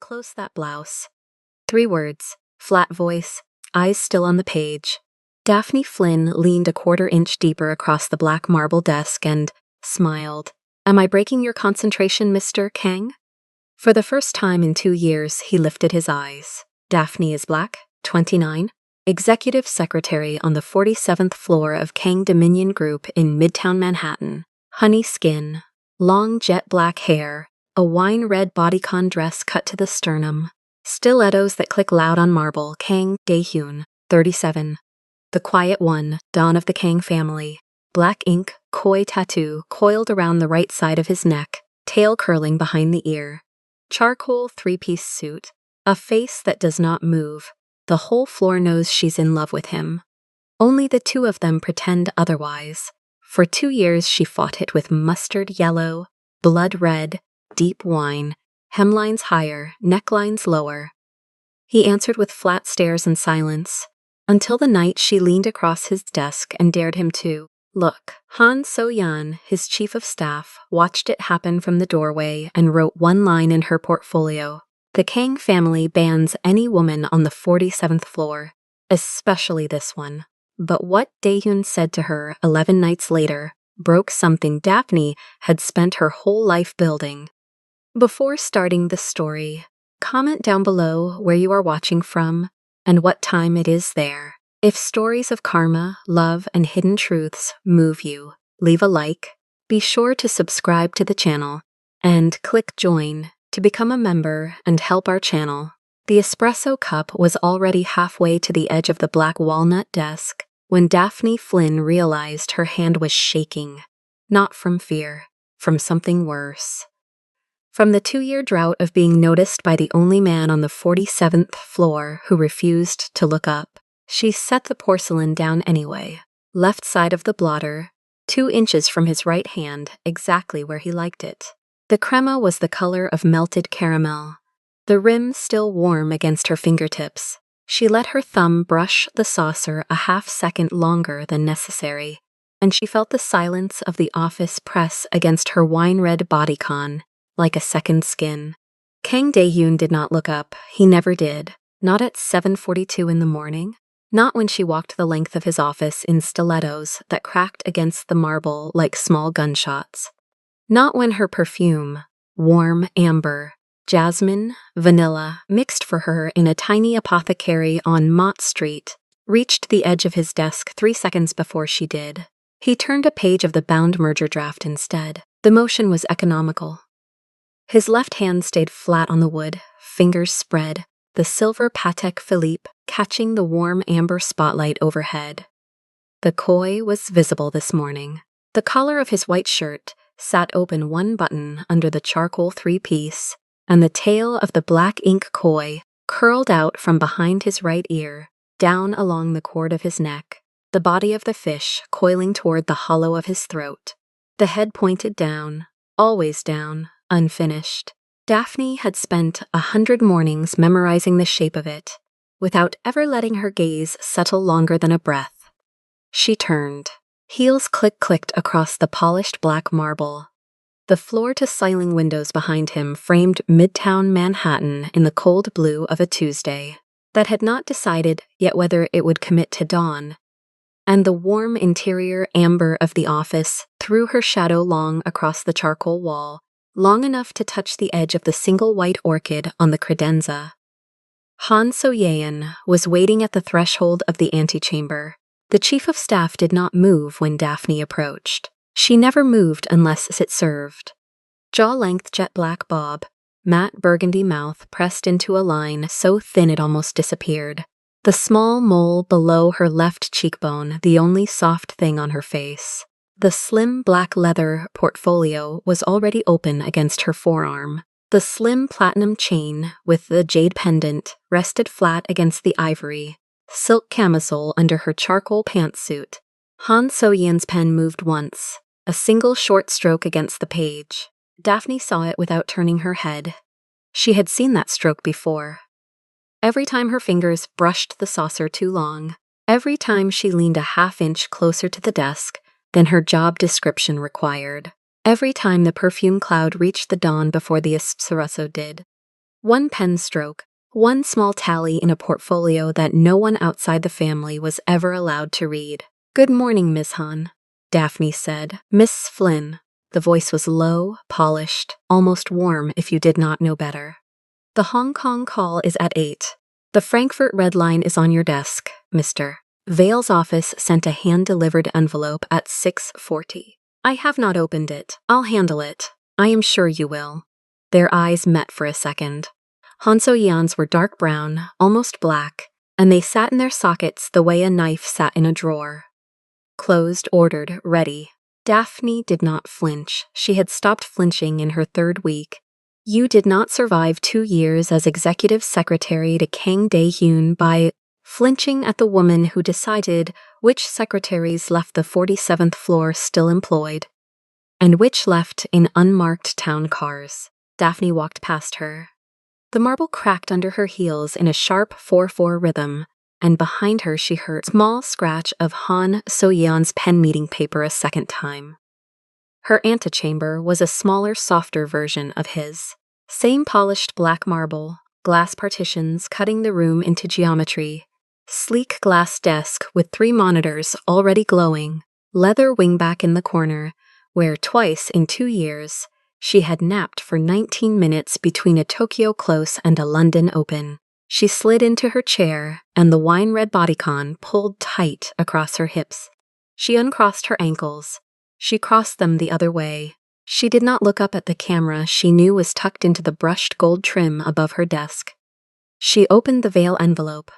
close that blouse. 3 words, flat voice, eyes still on the page. Daphne Flynn leaned a 1/4 inch deeper across the black marble desk and smiled. Am I breaking your concentration, Mr. Kang? For the first time in 2 years, he lifted his eyes. Daphne is black, 29, executive secretary on the 47th floor of Kang Dominion Group in Midtown Manhattan. Honey skin, long jet black hair, a wine-red bodycon dress cut to the sternum, stilettos that click loud on marble. Kang Dae-hyun, 37. The quiet one, Dawn of the Kang family. Black ink, koi tattoo coiled around the right side of his neck, tail curling behind the ear. Charcoal 3-piece suit, a face that does not move. The whole floor knows she's in love with him. Only the 2 of them pretend otherwise. For 2 years she fought it with mustard yellow, blood red, deep wine, hemlines higher, necklines lower. He answered with flat stares and silence, until the night she leaned across his desk and dared him to look. Han So-yeon, his chief of staff, watched it happen from the doorway and wrote one line in her portfolio. The Kang family bans any woman on the 47th floor, especially this one. But what Dae-hyun said to her 11 nights later broke something Daphne had spent her whole life building. Before starting the story, comment down below where you are watching from and what time it is there. If stories of karma, love, and hidden truths move you, leave a like, be sure to subscribe to the channel, and click join to become a member and help our channel. The espresso cup was already halfway to the edge of the black walnut desk when Daphne Flynn realized her hand was shaking. Not from fear, from something worse. From the 2-year drought of being noticed by the only man on the 47th floor who refused to look up. She set the porcelain down anyway, left side of the blotter, 2 inches from his right hand, exactly where he liked it. The crema was the color of melted caramel, the rim still warm against her fingertips. She let her thumb brush the saucer a half-second longer than necessary, and she felt the silence of the office press against her wine-red bodycon, like a second skin. Kang Dae-hyun did not look up. He never did. Not at 7:42 in the morning. Not when she walked the length of his office in stilettos that cracked against the marble like small gunshots. Not when her perfume, warm amber, jasmine, vanilla, mixed for her in a tiny apothecary on Mott Street, reached the edge of his desk 3 seconds before she did. He turned a page of the bound merger draft instead. The motion was economical. His left hand stayed flat on the wood, fingers spread, the silver Patek Philippe catching the warm amber spotlight overhead. The koi was visible this morning. The collar of his white shirt sat open 1 button under the charcoal 3-piece, and the tail of the black ink koi curled out from behind his right ear, down along the cord of his neck, the body of the fish coiling toward the hollow of his throat. The head pointed down, always down, unfinished. Daphne had spent 100 mornings memorizing the shape of it, without ever letting her gaze settle longer than a breath. She turned. Heels clicked across the polished black marble. The floor-to-ceiling windows behind him framed Midtown Manhattan in the cold blue of a Tuesday that had not decided yet whether it would commit to dawn, and the warm interior amber of the office threw her shadow long across the charcoal wall, long enough to touch the edge of the single white orchid on the credenza. Han So-yeon was waiting at the threshold of the antechamber. The chief of staff did not move when Daphne approached. She never moved unless it served. Jaw-length jet black bob, matte burgundy mouth pressed into a line so thin it almost disappeared. The small mole below her left cheekbone, the only soft thing on her face. The slim black leather portfolio was already open against her forearm. The slim platinum chain with the jade pendant rested flat against the ivory, silk camisole under her charcoal pantsuit. Han So-yeon's pen moved once, a single short stroke against the page. Daphne saw it without turning her head. She had seen that stroke before. Every time her fingers brushed the saucer too long, every time she leaned a half-inch closer to the desk than her job description required, every time the perfume cloud reached the dawn before the espresso did. One pen stroke, one small tally in a portfolio that no one outside the family was ever allowed to read. "Good morning, Miss Han," Daphne said. "Miss Flynn." The voice was low, polished, almost warm if you did not know better. "The Hong Kong call is at 8. The Frankfurt Red Line is on your desk, Mr. Vale's office sent a hand-delivered envelope at 6:40. "I have not opened it. I'll handle it. I am sure you will." Their eyes met for a second. Han So-yeon's were dark brown, almost black, and they sat in their sockets the way a knife sat in a drawer. Closed, ordered, ready. Daphne did not flinch. She had stopped flinching in her 3rd week. You did not survive 2 years as executive secretary to Kang Dae-hyun by flinching at the woman who decided which secretaries left the 47th floor still employed, and which left in unmarked town cars. Daphne walked past her. The marble cracked under her heels in a sharp 4/4 rhythm, and behind her she heard a small scratch of Han So-yeon's pen meeting paper a second time. Her antechamber was a smaller, softer version of his. Same polished black marble, glass partitions cutting the room into geometry, sleek glass desk with 3 monitors already glowing, leather wingback in the corner, where twice in 2 years she had napped for 19 minutes between a Tokyo Close and a London Open. She slid into her chair, and the wine-red bodycon pulled tight across her hips. She uncrossed her ankles. She crossed them the other way. She did not look up at the camera she knew was tucked into the brushed gold trim above her desk. She opened the Vale envelope.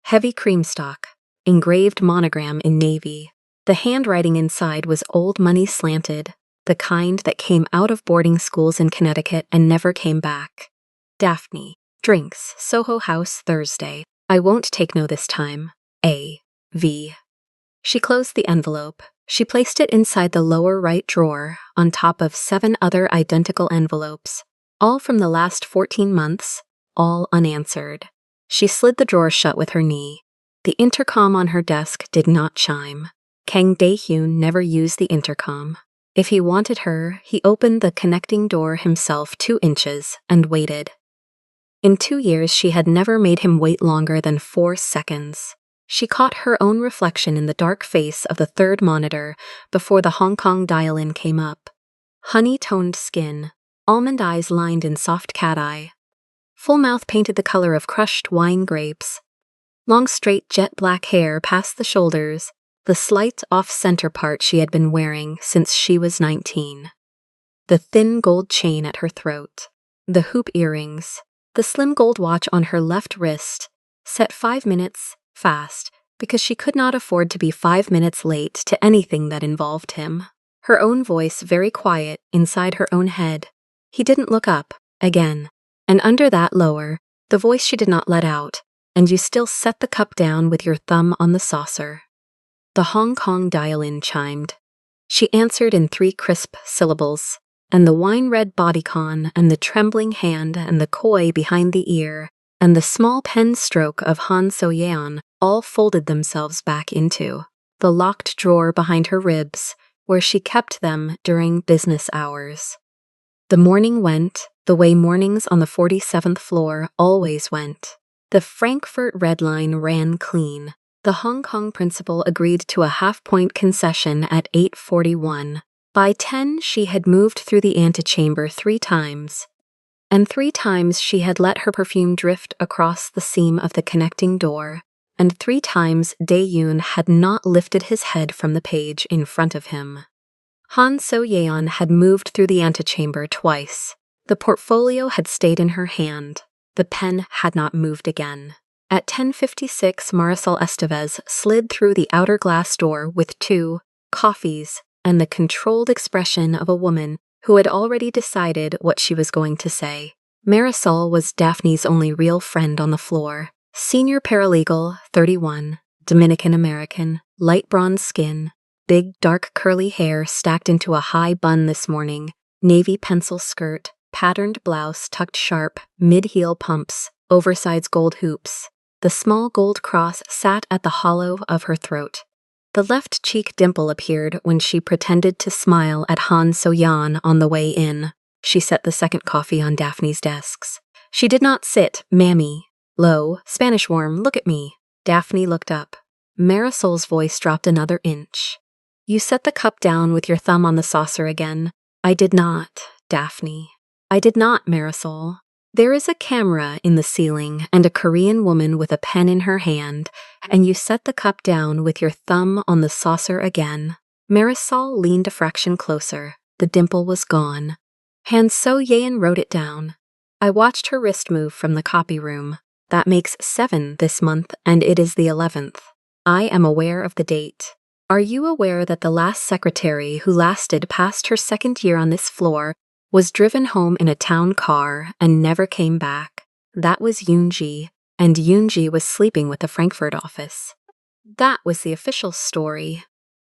Heavy creamstock, engraved monogram in navy. The handwriting inside was old money slanted, the kind that came out of boarding schools in Connecticut and never came back. "Daphne. Drinks, Soho House, Thursday. I won't take no this time. A. V." She closed the envelope. She placed it inside the lower right drawer, on top of 7 other identical envelopes, all from the last 14 months, all unanswered. She slid the drawer shut with her knee. The intercom on her desk did not chime. Kang Dae-hyun never used the intercom. If he wanted her, he opened the connecting door himself 2 inches and waited. In 2 years, she had never made him wait longer than 4 seconds. She caught her own reflection in the dark face of the 3rd monitor before the Hong Kong dial-in came up. Honey-toned skin, almond eyes lined in soft cat-eye, full mouth painted the color of crushed wine grapes, long straight jet black hair past the shoulders, the slight off-center part she had been wearing since she was 19. The thin gold chain at her throat, the hoop earrings, the slim gold watch on her left wrist, set 5 minutes fast because she could not afford to be 5 minutes late to anything that involved him. Her own voice very quiet inside her own head. He didn't look up, again, and under that lower, the voice she did not let out, and you still set the cup down with your thumb on the saucer. The Hong Kong dial-in chimed. She answered in 3 crisp syllables, and the wine-red bodycon and the trembling hand and the koi behind the ear and the small pen stroke of Han So-yeon all folded themselves back into the locked drawer behind her ribs, where she kept them during business hours. The morning went the way mornings on the 47th floor always went. The Frankfurt Red Line ran clean. The Hong Kong principal agreed to a half-point concession at 8:41. By 10, she had moved through the antechamber 3 times, and 3 times she had let her perfume drift across the seam of the connecting door, and 3 times Dae-hyun had not lifted his head from the page in front of him. Han So-yeon had moved through the antechamber twice. The portfolio had stayed in her hand. The pen had not moved again. At 10:56, Marisol Estevez slid through the outer glass door with 2 coffees and the controlled expression of a woman who had already decided what she was going to say. Marisol was Daphne's only real friend on the floor. Senior paralegal, 31, Dominican American, light bronze skin, big dark curly hair stacked into a high bun this morning, navy pencil skirt, patterned blouse tucked sharp, mid-heel pumps, oversized gold hoops. The small gold cross sat at the hollow of her throat. The left cheek dimple appeared when she pretended to smile at Han So-yeon on the way in. She set the second coffee on Daphne's desks. She did not sit, mammy. Low, Spanish worm, look at me. Daphne looked up. Marisol's voice dropped another inch. You set the cup down with your thumb on the saucer again. I did not, Daphne. I did not, Marisol. There is a camera in the ceiling and a Korean woman with a pen in her hand, and you set the cup down with your thumb on the saucer again. Marisol leaned a fraction closer. The dimple was gone. Han So-yeon wrote it down. I watched her wrist move from the copy room. That makes 7 this month, and it is the 11th. I am aware of the date. Are you aware that the last secretary who lasted past her second year on this floor was driven home in a town car and never came back? That was Yoonji, and Yoonji was sleeping with the Frankfurt office. That was the official story.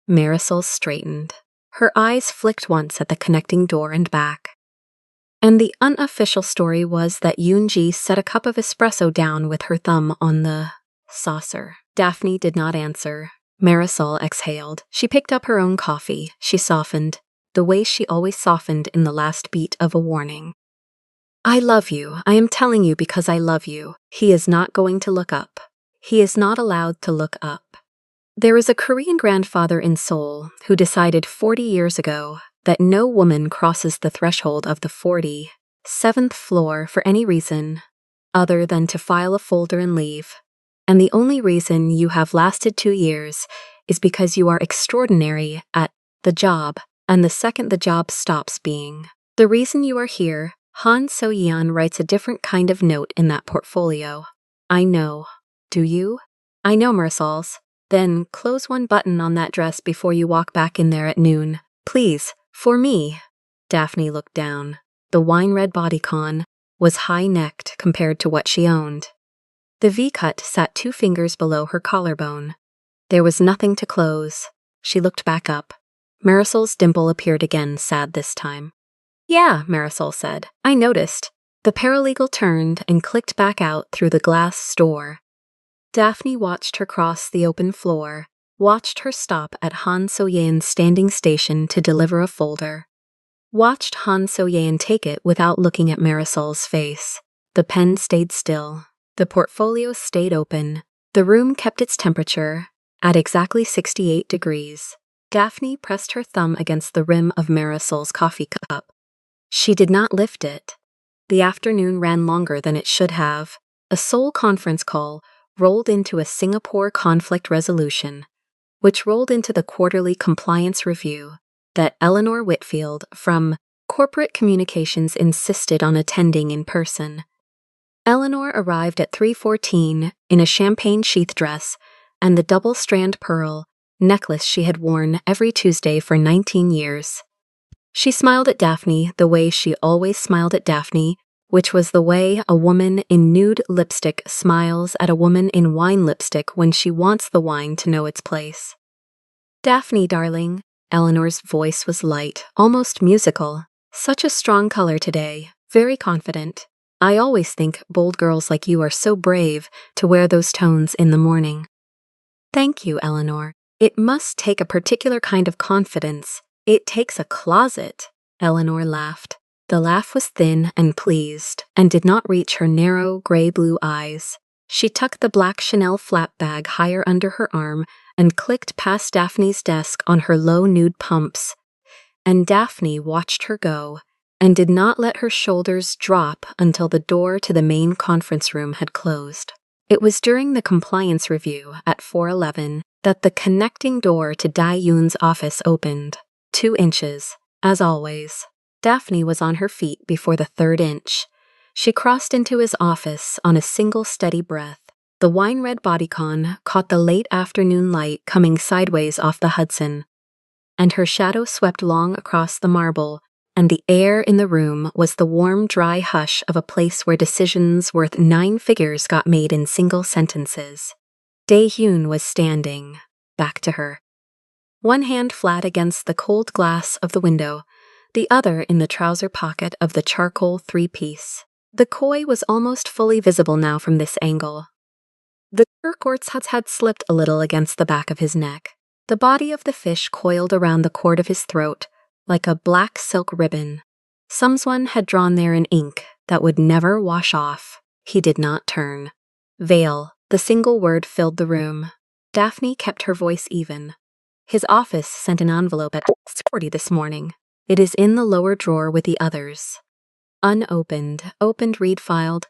Marisol straightened. Her eyes flicked once at the connecting door and back. And the unofficial story was that Yoonji set a cup of espresso down with her thumb on the saucer. Daphne did not answer. Marisol exhaled. She picked up her own coffee. She softened, the way she always softened in the last beat of a warning. I love you. I am telling you because I love you. He is not going to look up. He is not allowed to look up. There is a Korean grandfather in Seoul who decided 40 years ago that no woman crosses the threshold of the 47th floor for any reason other than to file a folder and leave. And the only reason you have lasted 2 years is because you are extraordinary at the job, and the second the job stops being the reason you are here, Han So-yeon writes a different kind of note in that portfolio. I know. Do you? I know, Marisol's. Then close one button on that dress before you walk back in there at noon. Please, for me. Daphne looked down. The wine-red bodycon was high-necked compared to what she owned. The V-cut sat 2 fingers below her collarbone. There was nothing to close. She looked back up. Marisol's dimple appeared again, sad this time. Yeah, Marisol said. I noticed. The paralegal turned and clicked back out through the glass door. Daphne watched her cross the open floor, watched her stop at Han So-yeon's standing station to deliver a folder. Watched Han So-yeon take it without looking at Marisol's face. The pen stayed still. The portfolio stayed open. The room kept its temperature at exactly 68 degrees. Daphne pressed her thumb against the rim of Marisol's coffee cup. She did not lift it. The afternoon ran longer than it should have. A Seoul conference call rolled into a Singapore conflict resolution, which rolled into the quarterly compliance review that Eleanor Whitfield from Corporate Communications insisted on attending in person. Eleanor arrived at 3:14 in a champagne sheath dress and the double-strand pearl necklace she had worn every Tuesday for 19 years. She smiled at Daphne the way she always smiled at Daphne, which was the way a woman in nude lipstick smiles at a woman in wine lipstick when she wants the wine to know its place. Daphne, darling. Eleanor's voice was light, almost musical. Such a strong color today, very confident. I always think bold girls like you are so brave to wear those tones in the morning. Thank you, Eleanor. It must take a particular kind of confidence. It takes a closet. Eleanor laughed. The laugh was thin and pleased, and did not reach her narrow, gray-blue eyes. She tucked the black Chanel flap bag higher under her arm and clicked past Daphne's desk on her low nude pumps. And Daphne watched her go, and did not let her shoulders drop until the door to the main conference room had closed. It was during the compliance review at 4:11 that the connecting door to Dae-yoon's office opened. 2 inches, as always. Daphne was on her feet before the 3rd inch. She crossed into his office on a single steady breath. The wine-red bodycon caught the late afternoon light coming sideways off the Hudson, and her shadow swept long across the marble, and the air in the room was the warm, dry hush of a place where decisions worth 9 figures got made in single sentences. Dae-yoon was standing, back to her. One hand flat against the cold glass of the window, the other in the trouser pocket of the charcoal 3-piece. The koi was almost fully visible now from this angle. The turquoise had slipped a little against the back of his neck. The body of the fish coiled around the cord of his throat like a black silk ribbon. Someone had drawn there in ink that would never wash off. He did not turn. Veil, the single word filled the room. Daphne kept her voice even. His office sent an envelope at 6:40 this morning. It is in the lower drawer with the others. Unopened, opened read filed.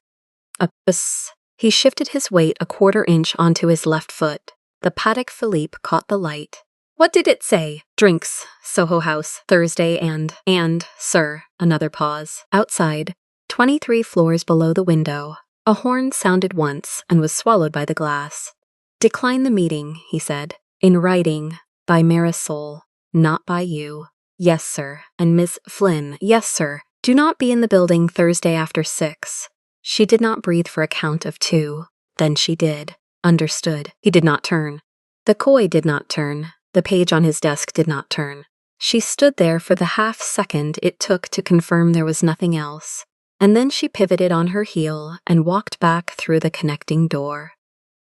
He shifted his weight a quarter inch onto his left foot. The Patek Philippe caught the light. What did it say? Drinks, Soho House, Thursday and, sir, another pause. Outside, 23 floors below the window, a horn sounded once and was swallowed by the glass. Decline the meeting, he said. In writing, by Marisol, not by you. Yes, sir. And Miss Flynn, yes, sir. Do not be in the building Thursday after 6. She did not breathe for a count of 2. Then she did. Understood. He did not turn. The koi did not turn. The page on his desk did not turn. She stood there for the half second it took to confirm there was nothing else, and then she pivoted on her heel and walked back through the connecting door.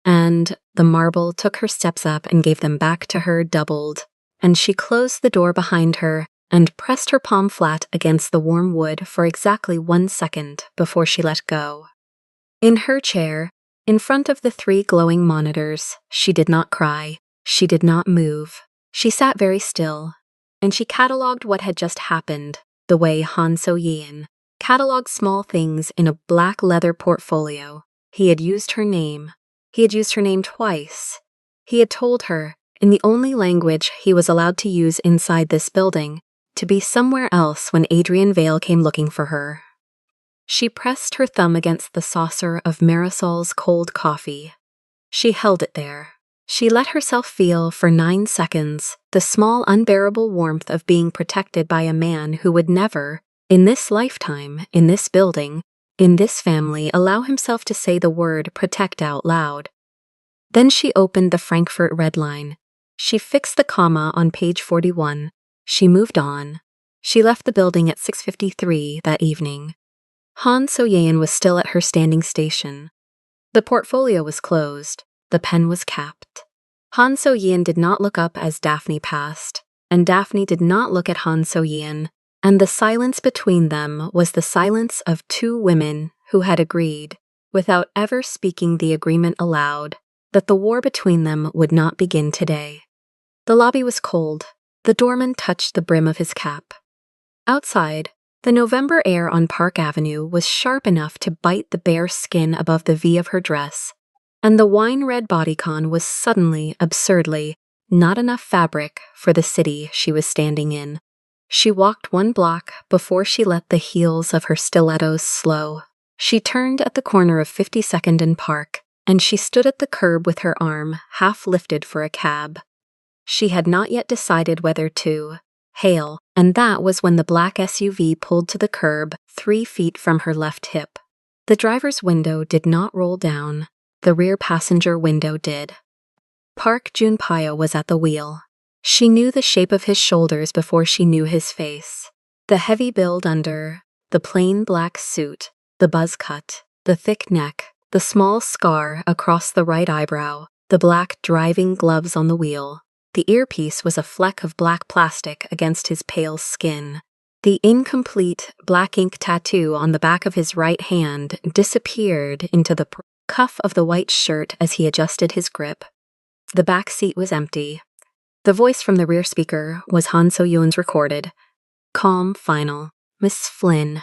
And the marble took her steps up and gave them back to her doubled, and she closed the door behind her and pressed her palm flat against the warm wood for exactly 1 second before she let go. In her chair, in front of the 3 glowing monitors, she did not cry. She did not move. She sat very still, and she catalogued what had just happened, the way Han So-yeon catalogued small things in a black leather portfolio. He had used her name. He had used her name twice. He had told her, in the only language he was allowed to use inside this building, to be somewhere else when Adrian Vale came looking for her. She pressed her thumb against the saucer of Marisol's cold coffee. She held it there. She let herself feel for 9 seconds the small unbearable warmth of being protected by a man who would never, in this lifetime, in this building, in this family, allow himself to say the word protect out loud. Then she opened the Frankfurt Red Line. She fixed the comma on page 41. She moved on. She left the building at 6:53 that evening. Han So-yeon was still at her standing station. The portfolio was closed. The pen was capped. Han So-yeon did not look up as Daphne passed, and Daphne did not look at Han So-yeon, and the silence between them was the silence of 2 women who had agreed, without ever speaking the agreement aloud, that the war between them would not begin today. The lobby was cold. The doorman touched the brim of his cap. Outside, the November air on Park Avenue was sharp enough to bite the bare skin above the V of her dress, and the wine-red bodycon was suddenly, absurdly, not enough fabric for the city she was standing in. She walked 1 block before she let the heels of her stilettos slow. She turned at the corner of 52nd and Park, and she stood at the curb with her arm half lifted for a cab. She had not yet decided whether to hail, and that was when the black SUV pulled to the curb 3 feet from her left hip. The driver's window did not roll down. The rear passenger window did. Park Junpyo was at the wheel. She knew the shape of his shoulders before she knew his face. The heavy build under, the plain black suit, the buzz cut, the thick neck, the small scar across the right eyebrow, the black driving gloves on the wheel. The earpiece was a fleck of black plastic against his pale skin. The incomplete black ink tattoo on the back of his right hand disappeared into the cuff of the white shirt as he adjusted his grip. The back seat was empty. The voice from the rear speaker was Han So-yeon's recorded. Calm, final. Miss Flynn.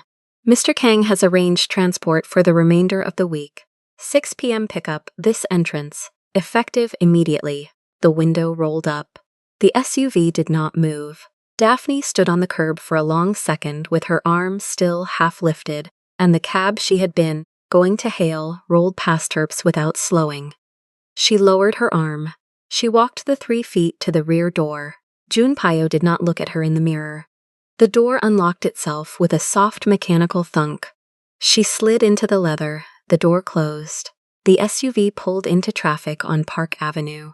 Mr. Kang has arranged transport for the remainder of the week. 6 p.m. pickup, this entrance. Effective immediately. The window rolled up. The SUV did not move. Daphne stood on the curb for a long second with her arm still half lifted, and the cab she had been going to hail rolled past her without slowing. She lowered her arm. She walked the 3 feet to the rear door. Junpyo did not look at her in the mirror. The door unlocked itself with a soft mechanical thunk. She slid into the leather. The door closed. The SUV pulled into traffic on Park Avenue.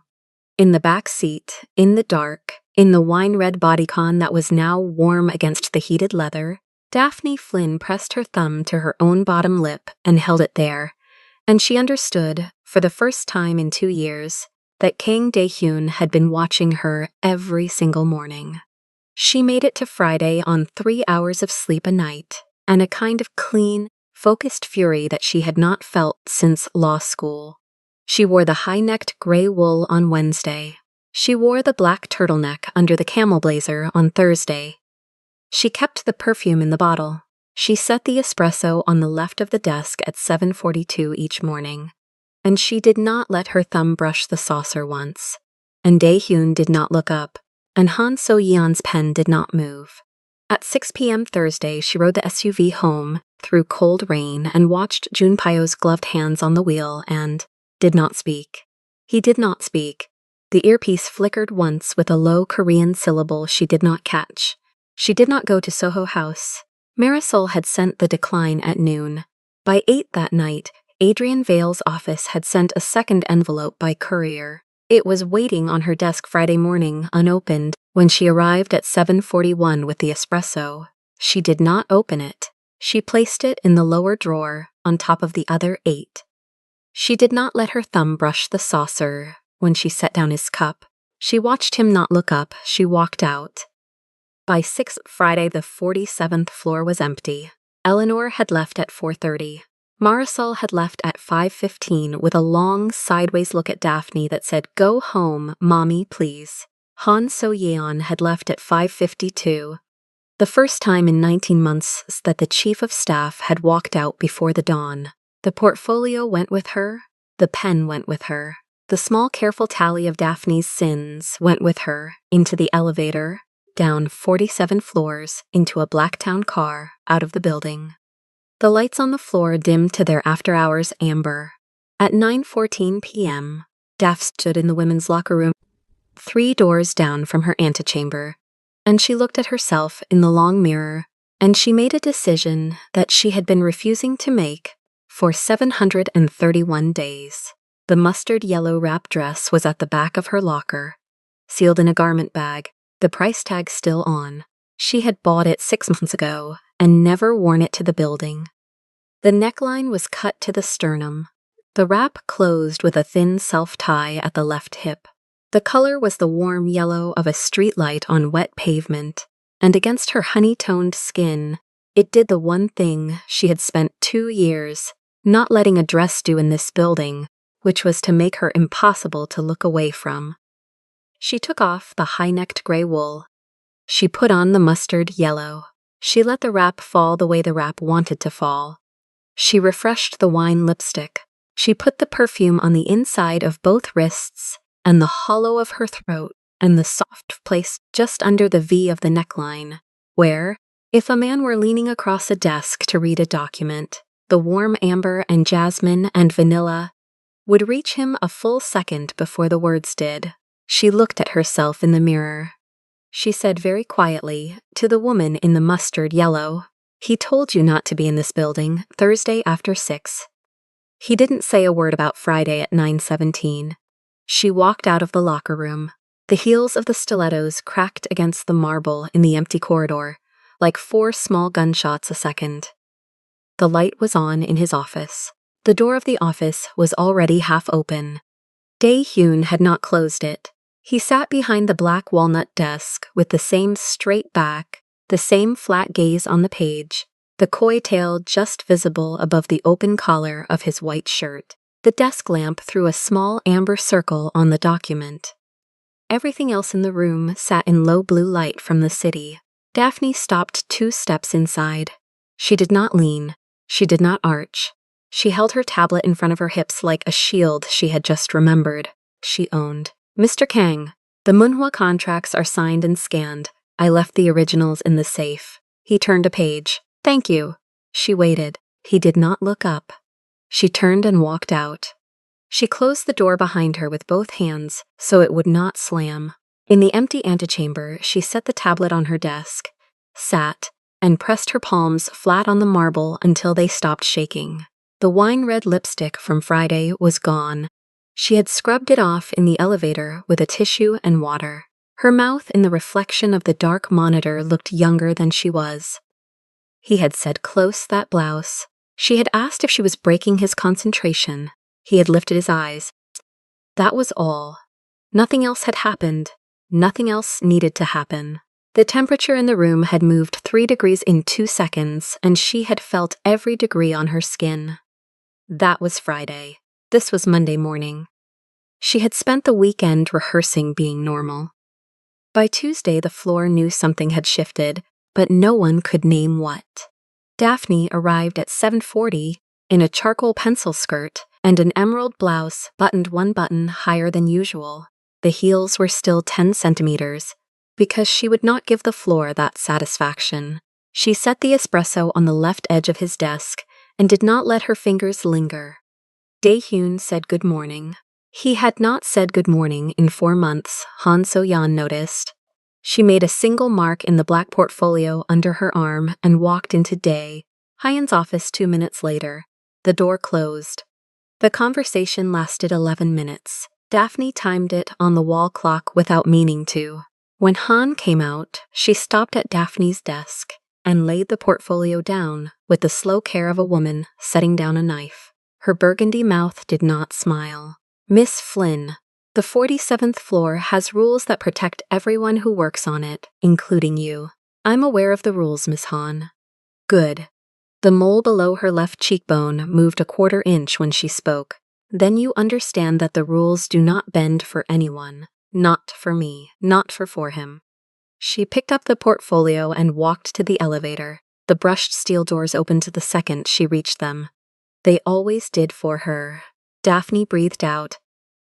In the back seat, in the dark, in the wine-red bodycon that was now warm against the heated leather, Daphne Flynn pressed her thumb to her own bottom lip and held it there, and she understood, for the first time in 2 years, that Kang Dae-hyun had been watching her every single morning. She made it to Friday on 3 hours of sleep a night, and a kind of clean, focused fury that she had not felt since law school. She wore the high-necked gray wool on Wednesday. She wore the black turtleneck under the camel blazer on Thursday. She kept the perfume in the bottle. She set the espresso on the left of the desk at 7:42 each morning. And she did not let her thumb brush the saucer once. And Dae-hyun did not look up, and Han So-yeon's pen did not move. At 6 p.m. Thursday, she rode the SUV home through cold rain and watched Junpyo's gloved hands on the wheel and did not speak. He did not speak. The earpiece flickered once with a low Korean syllable she did not catch. She did not go to Soho House. Marisol had sent the decline at noon. By 8 that night, Adrian Vale's office had sent a second envelope by courier. It was waiting on her desk Friday morning, unopened, when she arrived at 7:41 with the espresso. She did not open it. She placed it in the lower drawer, on top of the other 8. She did not let her thumb brush the saucer. When she set down his cup, she watched him not look up. She walked out. By 6 Friday, the 47th floor was empty. Eleanor had left at 4:30. Marisol had left at 5:15 with a long, sideways look at Daphne that said, "Go home, mommy, please." Han So-yeon had left at 5:52. The first time in 19 months that the chief of staff had walked out before the dawn. The portfolio went with her. The pen went with her. The small, careful tally of Daphne's sins went with her into the elevator, down 47 floors, into a Blacktown car, out of the building. The lights on the floor dimmed to their after-hours amber. At 9:14 p.m., Daph stood in the women's locker room, 3 doors down from her antechamber, and she looked at herself in the long mirror, and she made a decision that she had been refusing to make for 731 days. The mustard yellow wrap dress was at the back of her locker, sealed in a garment bag, the price tag still on. She had bought it 6 months ago and never worn it to the building. The neckline was cut to the sternum. The wrap closed with a thin self-tie at the left hip. The color was the warm yellow of a streetlight on wet pavement, and against her honey-toned skin, it did the one thing she had spent 2 years not letting a dress do in this building, which was to make her impossible to look away from. She took off the high-necked gray wool. She put on the mustard yellow. She let the wrap fall the way the wrap wanted to fall. She refreshed the wine lipstick. She put the perfume on the inside of both wrists and the hollow of her throat and the soft place just under the V of the neckline, where, if a man were leaning across a desk to read a document, the warm amber and jasmine and vanilla would reach him a full second before the words did. She looked at herself in the mirror. She said very quietly to the woman in the mustard yellow, "He told you not to be in this building Thursday after 6. He didn't say a word about Friday at 9:17. She walked out of the locker room. The heels of the stilettos cracked against the marble in the empty corridor, like 4 small gunshots a second. The light was on in his office. The door of the office was already half open. Dae-hyun had not closed it. He sat behind the black walnut desk with the same straight back, the same flat gaze on the page, the coy tail just visible above the open collar of his white shirt. The desk lamp threw a small amber circle on the document. Everything else in the room sat in low blue light from the city. Daphne stopped 2 steps inside. She did not lean. She did not arch. She held her tablet in front of her hips like a shield she had just remembered. She owned. "Mr. Kang, the Munhwa contracts are signed and scanned. I left the originals in the safe." He turned a page. "Thank you." She waited. He did not look up. She turned and walked out. She closed the door behind her with both hands so it would not slam. In the empty antechamber, she set the tablet on her desk, sat, and pressed her palms flat on the marble until they stopped shaking. The wine-red lipstick from Friday was gone. She had scrubbed it off in the elevator with a tissue and water. Her mouth in the reflection of the dark monitor looked younger than she was. He had said close that blouse. She had asked if she was breaking his concentration. He had lifted his eyes. That was all. Nothing else had happened. Nothing else needed to happen. The temperature in the room had moved 3 degrees in 2 seconds, and she had felt every degree on her skin. That was Friday. This was Monday morning. She had spent the weekend rehearsing being normal. By Tuesday, the floor knew something had shifted, but no one could name what. Daphne arrived at 7:40 in a charcoal pencil skirt and an emerald blouse buttoned one button higher than usual. The heels were still 10 centimeters, because she would not give the floor that satisfaction. She set the espresso on the left edge of his desk and did not let her fingers linger. Daehyun said good morning. He had not said good morning in 4 months, Han So-yeon noticed. She made a single mark in the black portfolio under her arm and walked into Dae-hyun's office 2 minutes later. The door closed. The conversation lasted 11 minutes. Daphne timed it on the wall clock without meaning to. When Han came out, she stopped at Daphne's desk and laid the portfolio down with the slow care of a woman setting down a knife. Her burgundy mouth did not smile. Miss Flynn, the 47th floor has rules that protect everyone who works on it, including you. I'm aware of the rules, Miss Han. Good. The mole below her left cheekbone moved a 1/4 inch when she spoke. Then you understand that the rules do not bend for anyone. Not for me, not for him. She picked up the portfolio and walked to the elevator. The brushed steel doors opened the second she reached them. They always did for her. Daphne breathed out.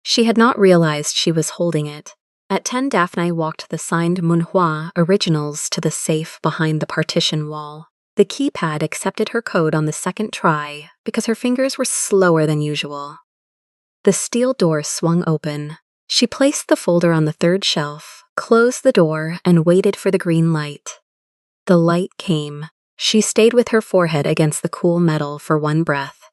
She had not realized she was holding it. At 10, Daphne walked the signed Munhua originals to the safe behind the partition wall. The keypad accepted her code on the second try because her fingers were slower than usual. The steel door swung open. She placed the folder on the 3rd shelf, closed the door, and waited for the green light. The light came. She stayed with her forehead against the cool metal for 1 breath.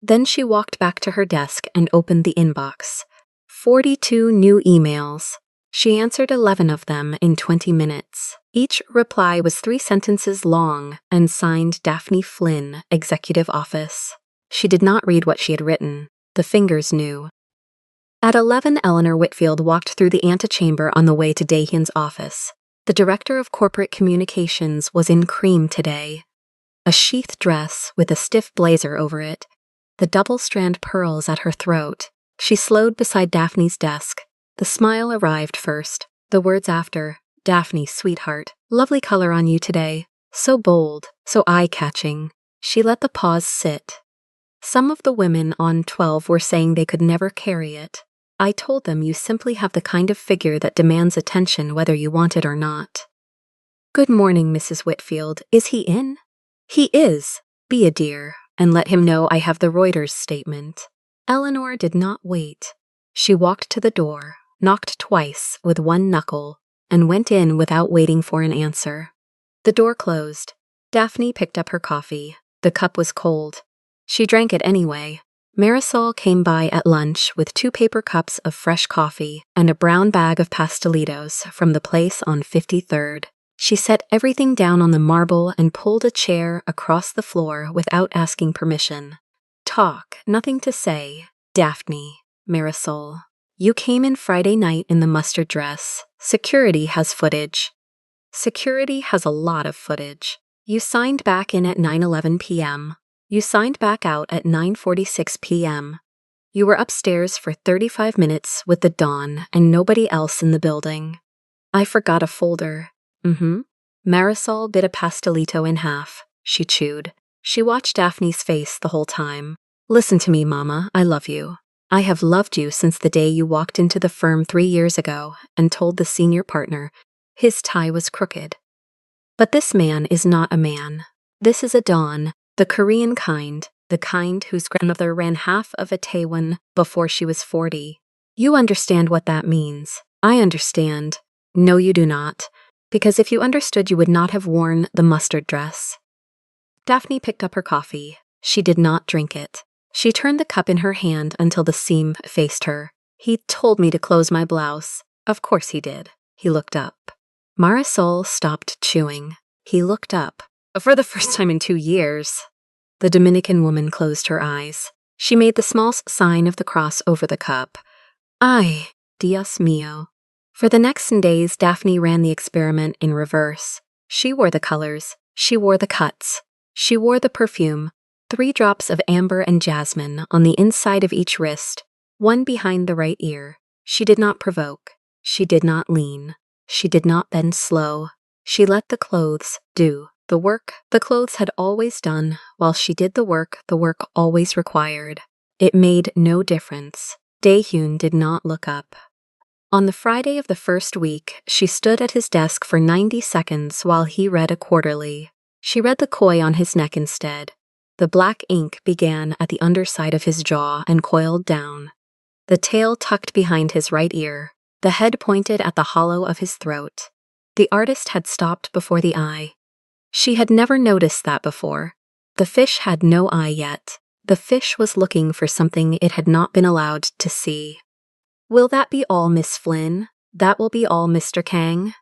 Then she walked back to her desk and opened the inbox. 42 new emails. She answered 11 of them in 20 minutes. Each reply was 3 sentences long and signed Daphne Flynn, Executive Office. She did not read what she had written. The fingers knew. At 11, Eleanor Whitfield walked through the antechamber on the way to Daehyun's office. The director of corporate communications was in cream today. A sheath dress with a stiff blazer over it, the double-strand pearls at her throat. She slowed beside Daphne's desk. The smile arrived first, the words after. Daphne, sweetheart, lovely color on you today. So bold, so eye-catching. She let the pause sit. Some of the women on 12 were saying they could never carry it. I told them you simply have the kind of figure that demands attention whether you want it or not. Good morning, Mrs. Whitfield. Is he in? He is. Be a dear, and let him know I have the Reuters statement. Eleanor did not wait. She walked to the door, knocked twice with 1 knuckle, and went in without waiting for an answer. The door closed. Daphne picked up her coffee. The cup was cold. She drank it anyway. Marisol came by at lunch with 2 paper cups of fresh coffee and a brown bag of pastelitos from the place on 53rd. She set everything down on the marble and pulled a chair across the floor without asking permission. Talk, nothing to say. Daphne, Marisol. You came in Friday night in the mustard dress. Security has footage. Security has a lot of footage. You signed back in at 9:11 p.m. You signed back out at 9:46 p.m. You were upstairs for 35 minutes with the Dawn and nobody else in the building. I forgot a folder. Marisol bit a pastelito in half. She chewed. She watched Daphne's face the whole time. Listen to me, Mama. I love you. I have loved you since the day you walked into the firm 3 years ago and told the senior partner his tie was crooked. But this man is not a man. This is a Dawn, the Korean kind, the kind whose grandmother ran half of a Taewon before she was 40. You understand what that means. I understand. No, you do not. Because if you understood, you would not have worn the mustard dress. Daphne picked up her coffee. She did not drink it. She turned the cup in her hand until the seam faced her. He told me to close my blouse. Of course he did. He looked up. Marisol stopped chewing. He looked up. For the first time in 2 years. The Dominican woman closed her eyes. She made the small sign of the cross over the cup. Ay, Dios mío. For the next days, Daphne ran the experiment in reverse. She wore the colors, she wore the cuts, she wore the perfume, 3 drops of amber and jasmine on the inside of each wrist, 1 behind the right ear. She did not provoke, she did not lean, she did not bend slow. She let the clothes do the work the clothes had always done, while she did the work always required. It made no difference. Daehyun did not look up. On the Friday of the first week, she stood at his desk for 90 seconds while he read a quarterly. She read the koi on his neck instead. The black ink began at the underside of his jaw and coiled down. The tail tucked behind his right ear, the head pointed at the hollow of his throat. The artist had stopped before the eye. She had never noticed that before. The fish had no eye yet. The fish was looking for something it had not been allowed to see. "Will that be all, Miss Flynn? That will be all, Mr. Kang?"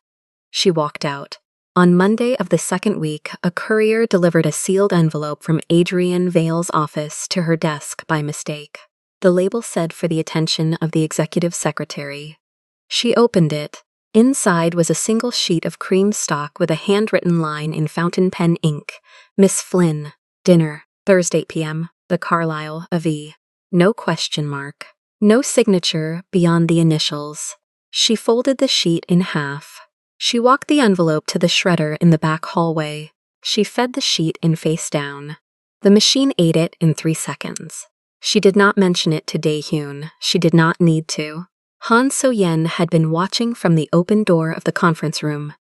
She walked out. On Monday of the second week, a courier delivered a sealed envelope from Adrian Vale's office to her desk by mistake. The label said for the attention of the executive secretary. She opened it. Inside was a single sheet of cream stock with a handwritten line in fountain pen ink. "Miss Flynn, dinner, Thursday p.m., the Carlisle, AV." No question mark. No signature beyond the initials. She folded the sheet in half. She walked the envelope to the shredder in the back hallway. She fed the sheet in face down. The machine ate it in 3 seconds. She did not mention it to Daehyun. She did not need to. Han So-yen had been watching from the open door of the conference room.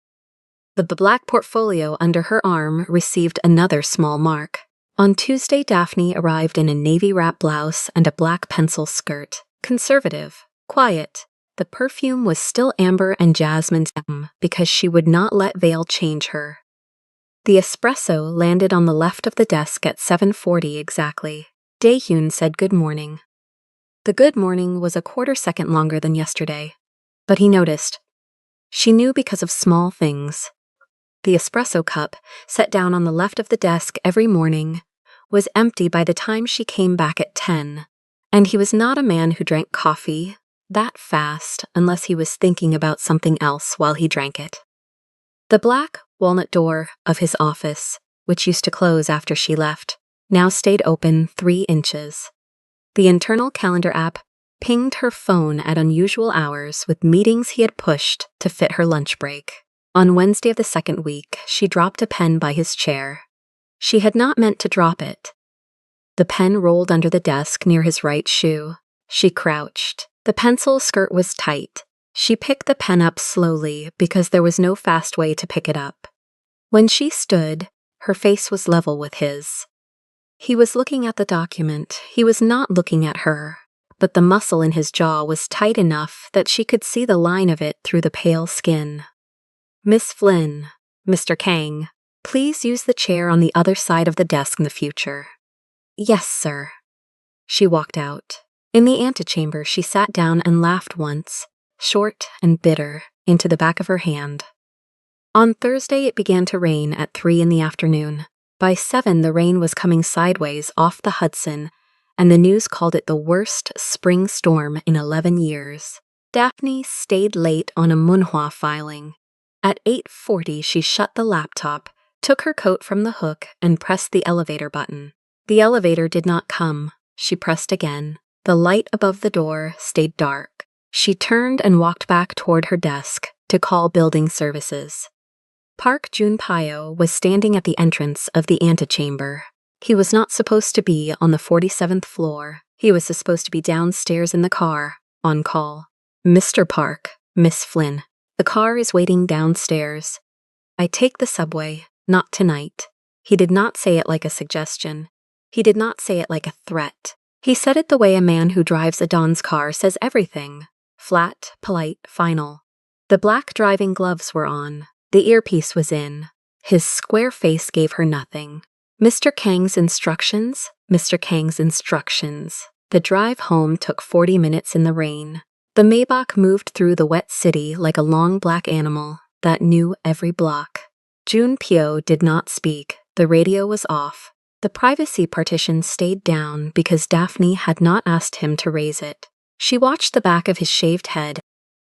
The black portfolio under her arm received another small mark. On Tuesday, Daphne arrived in a navy wrap blouse and a black pencil skirt. Conservative, quiet. The perfume was still amber and jasmine because she would not let Vale change her. The espresso landed on the left of the desk at 7:40 exactly. Daehyun said good morning. The good morning was a quarter second longer than yesterday, but he noticed. She knew because of small things. The espresso cup, set down on the left of the desk every morning, was empty by the time she came back at 10, and he was not a man who drank coffee that fast unless he was thinking about something else while he drank it. The black walnut door of his office, which used to close after she left, now stayed open 3 inches. The internal calendar app pinged her phone at unusual hours with meetings he had pushed to fit her lunch break. On Wednesday of the second week, she dropped a pen by his chair. She had not meant to drop it. The pen rolled under the desk near his right shoe. She crouched. The pencil skirt was tight. She picked the pen up slowly because there was no fast way to pick it up. When she stood, her face was level with his. He was looking at the document. He was not looking at her, but the muscle in his jaw was tight enough that she could see the line of it through the pale skin. "Miss Flynn, Mr. Kang, please use the chair on the other side of the desk in the future." "Yes, sir." She walked out. In the antechamber, she sat down and laughed once, short and bitter, into the back of her hand. On Thursday, it began to rain at 3 in the afternoon. By 7, the rain was coming sideways off the Hudson, and the news called it the worst spring storm in 11 years. Daphne stayed late on a Munhwa filing. At 8:40, she shut the laptop, took her coat from the hook, and pressed the elevator button. The elevator did not come. She pressed again. The light above the door stayed dark. She turned and walked back toward her desk to call building services. Park Jun-pyo was standing at the entrance of the antechamber. He was not supposed to be on the 47th floor. He was supposed to be downstairs in the car, on call. "Mr. Park, Miss Flynn, the car is waiting downstairs. I take the subway, not tonight." He did not say it like a suggestion. He did not say it like a threat. He said it the way a man who drives a Don's car says everything. Flat, polite, final. The black driving gloves were on. The earpiece was in. His square face gave her nothing. Mr. Kang's instructions? Mr. Kang's instructions. The drive home took 40 minutes in the rain. The Maybach moved through the wet city like a long black animal that knew every block. Jun-pyo did not speak. The radio was off. The privacy partition stayed down because Daphne had not asked him to raise it. She watched the back of his shaved head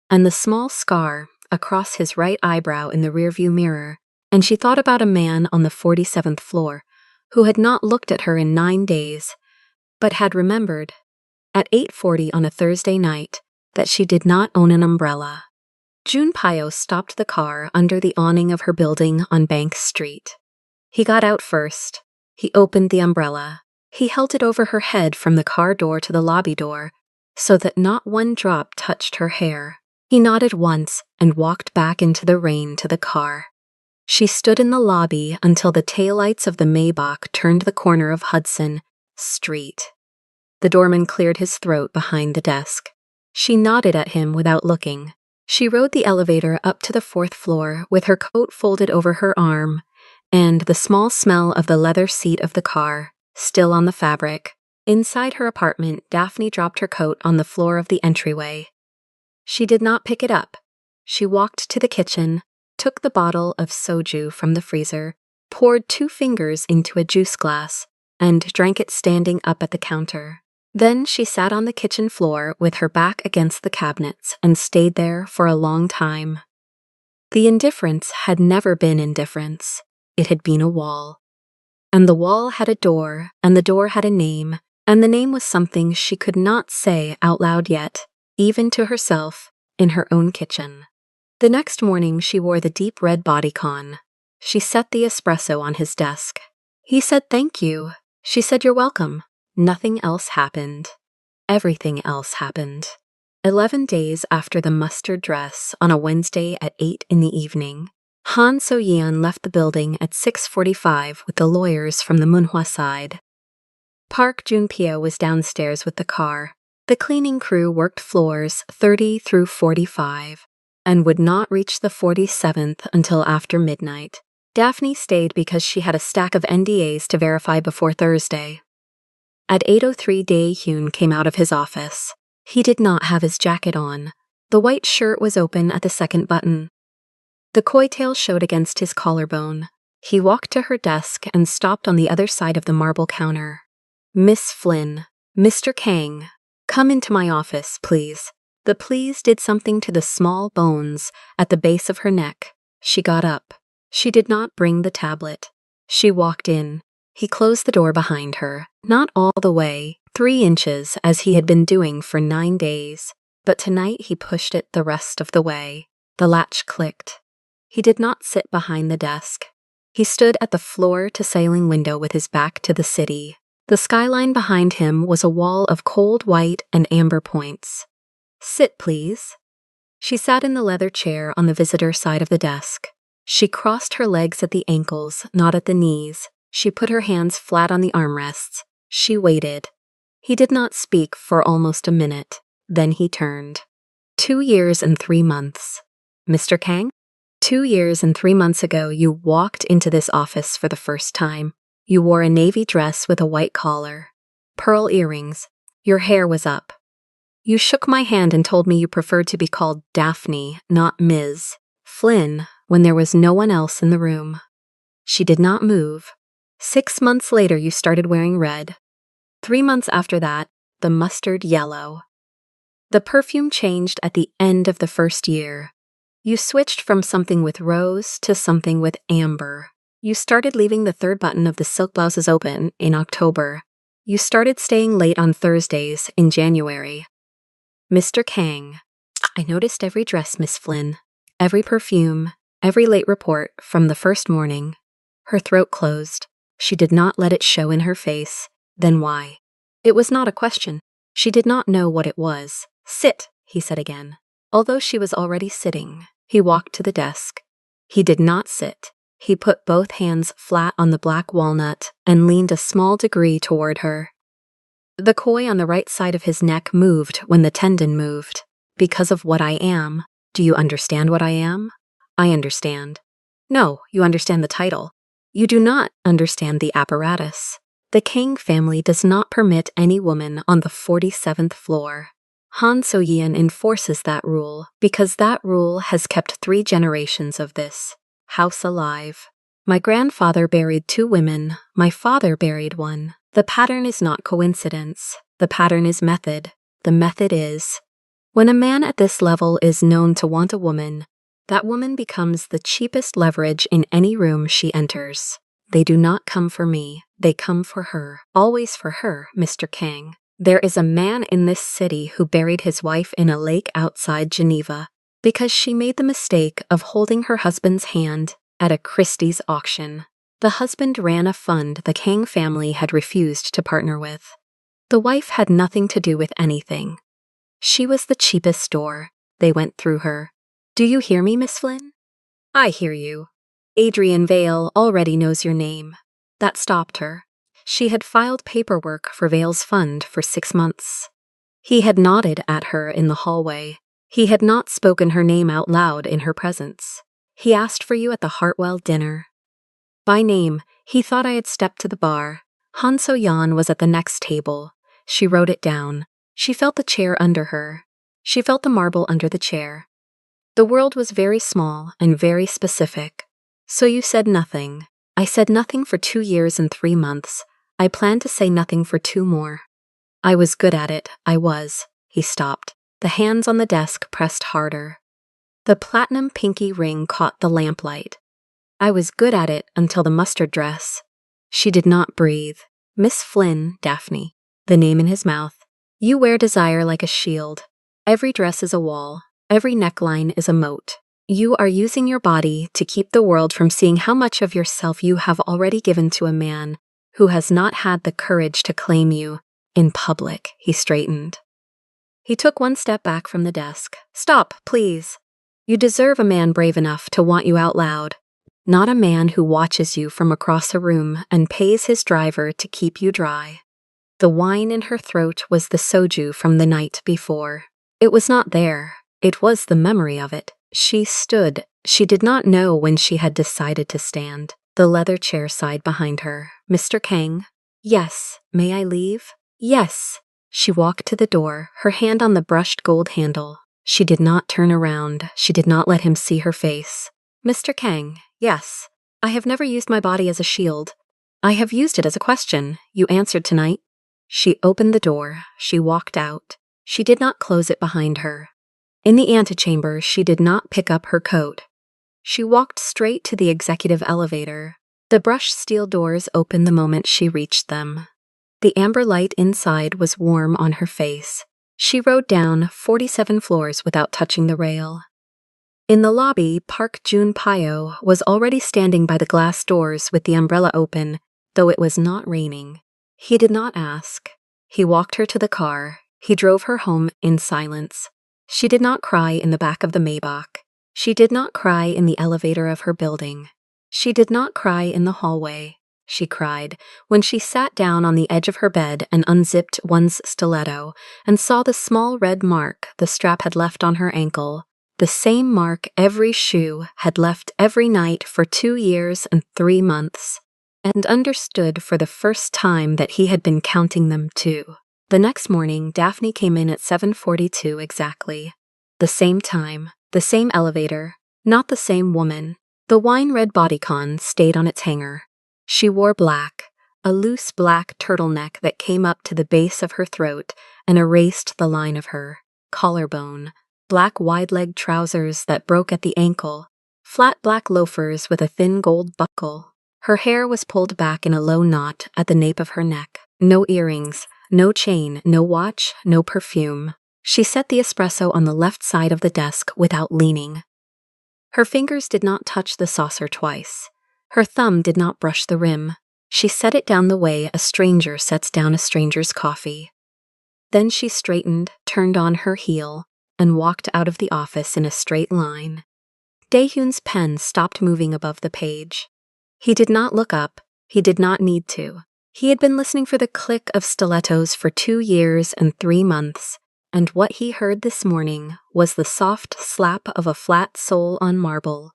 and the small scar across his right eyebrow in the rearview mirror, and she thought about a man on the 47th floor who had not looked at her in 9 days, but had remembered, at 8:40 on a Thursday night, that she did not own an umbrella. Junpyo stopped the car under the awning of her building on Bank Street. He got out first. He opened the umbrella. He held it over her head from the car door to the lobby door, so that not one drop touched her hair. He nodded once and walked back into the rain to the car. She stood in the lobby until the taillights of the Maybach turned the corner of Hudson Street. The doorman cleared his throat behind the desk. She nodded at him without looking. She rode the elevator up to the 4th floor with her coat folded over her arm, and the small smell of the leather seat of the car still on the fabric. Inside her apartment, Daphne dropped her coat on the floor of the entryway. She did not pick it up. She walked to the kitchen, took the bottle of soju from the freezer, poured 2 fingers into a juice glass, and drank it standing up at the counter. Then she sat on the kitchen floor with her back against the cabinets and stayed there for a long time. The indifference had never been indifference. It had been a wall. And the wall had a door, and the door had a name, and the name was something she could not say out loud yet, even to herself, in her own kitchen. The next morning she wore the deep red bodycon. She set the espresso on his desk. He said thank you. She said you're welcome. Nothing else happened. Everything else happened. 11 days after the mustard dress on a Wednesday at 8 in the evening, Han So-yeon left the building at 6:45 with the lawyers from the Munhwa side. Park Junpyo was downstairs with the car. The cleaning crew worked floors 30 through 45 and would not reach the 47th until after midnight. Daphne stayed because she had a stack of NDAs to verify before Thursday. At 8:03, Dae-hyun came out of his office. He did not have his jacket on. The white shirt was open at the second button. The coattail showed against his collarbone. He walked to her desk and stopped on the other side of the marble counter. Miss Flynn, Mr. Kang, come into my office, please. The please did something to the small bones at the base of her neck. She got up. She did not bring the tablet. She walked in. He closed the door behind her, not all the way, 3 inches as he had been doing for 9 days, but tonight he pushed it the rest of the way. The latch clicked. He did not sit behind the desk. He stood at the floor-to-ceiling window with his back to the city. The skyline behind him was a wall of cold white and amber points. Sit, please. She sat in the leather chair on the visitor side of the desk. She crossed her legs at the ankles, not at the knees. She put her hands flat on the armrests. She waited. He did not speak for almost a minute. Then he turned. 2 years and 3 months. Mr. Kang? 2 years and 3 months ago, you walked into this office for the first time. You wore a navy dress with a white collar, pearl earrings. Your hair was up. You shook my hand and told me you preferred to be called Daphne, not Ms. Flynn, when there was no one else in the room. She did not move. 6 months later, you started wearing red. 3 months after that, the mustard yellow. The perfume changed at the end of the first year. You switched from something with rose to something with amber. You started leaving the 3rd button of the silk blouses open in October. You started staying late on Thursdays in January. Mr. Kang, I noticed every dress, Miss Flynn, every perfume, every late report from the first morning. Her throat closed. She did not let it show in her face. Then why? It was not a question. She did not know what it was. Sit, he said again. Although she was already sitting, he walked to the desk. He did not sit. He put both hands flat on the black walnut and leaned a small degree toward her. The koi on the right side of his neck moved when the tendon moved. Because of what I am. Do you understand what I am? I understand. No, you understand the title. You do not understand the apparatus. The Kang family does not permit any woman on the 47th floor. Han So-yeon enforces that rule because that rule has kept 3 generations of this house alive. My grandfather buried 2 women. My father buried 1. The pattern is not coincidence. The pattern is method. The method is When a man at this level is known to want a woman, that woman becomes the cheapest leverage in any room she enters. They do not come for me, they come for her. Always for her, Mr. Kang. There is a man in this city who buried his wife in a lake outside Geneva because she made the mistake of holding her husband's hand at a Christie's auction. The husband ran a fund the Kang family had refused to partner with. The wife had nothing to do with anything. She was the cheapest door. They went through her. Do you hear me, Miss Flynn? I hear you. Adrian Vale already knows your name. That stopped her. She had filed paperwork for Vale's fund for 6 months. He had nodded at her in the hallway. He had not spoken her name out loud in her presence. He asked for you at the Hartwell dinner. By name, he thought I had stepped to the bar. Han So-yeon was at the next table. She wrote it down. She felt the chair under her. She felt the marble under the chair. The world was very small and very specific. So you said nothing. I said nothing for 2 years and 3 months. I planned to say nothing for 2 more. I was good at it, I was. He stopped. The hands on the desk pressed harder. The platinum pinky ring caught the lamplight. I was good at it until the mustard dress. She did not breathe. Miss Flynn, Daphne. The name in his mouth. You wear desire like a shield. Every dress is a wall. Every neckline is a moat. You are using your body to keep the world from seeing how much of yourself you have already given to a man who has not had the courage to claim you in public. He straightened. He took 1 step back from the desk. Stop, please. You deserve a man brave enough to want you out loud, not a man who watches you from across a room and pays his driver to keep you dry. The wine in her throat was the soju from the night before. It was not there. It was the memory of it. She stood. She did not know when she had decided to stand. The leather chair sighed behind her. Mr. Kang? Yes. May I leave? Yes. She walked to the door, her hand on the brushed gold handle. She did not turn around. She did not let him see her face. Mr. Kang, yes. I have never used my body as a shield. I have used it as a question. You answered tonight. She opened the door. She walked out. She did not close it behind her. In the antechamber, she did not pick up her coat. She walked straight to the executive elevator. The brushed steel doors opened the moment she reached them. The amber light inside was warm on her face. She rode down 47 floors without touching the rail. In the lobby, Park Jun-pyo was already standing by the glass doors with the umbrella open, though it was not raining. He did not ask. He walked her to the car. He drove her home in silence. She did not cry in the back of the Maybach. She did not cry in the elevator of her building. She did not cry in the hallway. She cried when she sat down on the edge of her bed and unzipped one's stiletto and saw the small red mark the strap had left on her ankle, the same mark every shoe had left every night for 2 years and 3 months, and understood for the first time that he had been counting them too. The next morning, Daphne came in at 7:42 exactly. The same time, the same elevator, not the same woman. The wine-red bodycon stayed on its hanger. She wore black, a loose black turtleneck that came up to the base of her throat and erased the line of her collarbone, black wide-legged trousers that broke at the ankle, flat black loafers with a thin gold buckle. Her hair was pulled back in a low knot at the nape of her neck. No earrings, no chain, no watch, no perfume. She set the espresso on the left side of the desk without leaning. Her fingers did not touch the saucer twice. Her thumb did not brush the rim. She set it down the way a stranger sets down a stranger's coffee. Then she straightened, turned on her heel, and walked out of the office in a straight line. Daehyun's pen stopped moving above the page. He did not look up. He did not need to. He had been listening for the click of stilettos for 2 years and 3 months, and what he heard this morning was the soft slap of a flat sole on marble.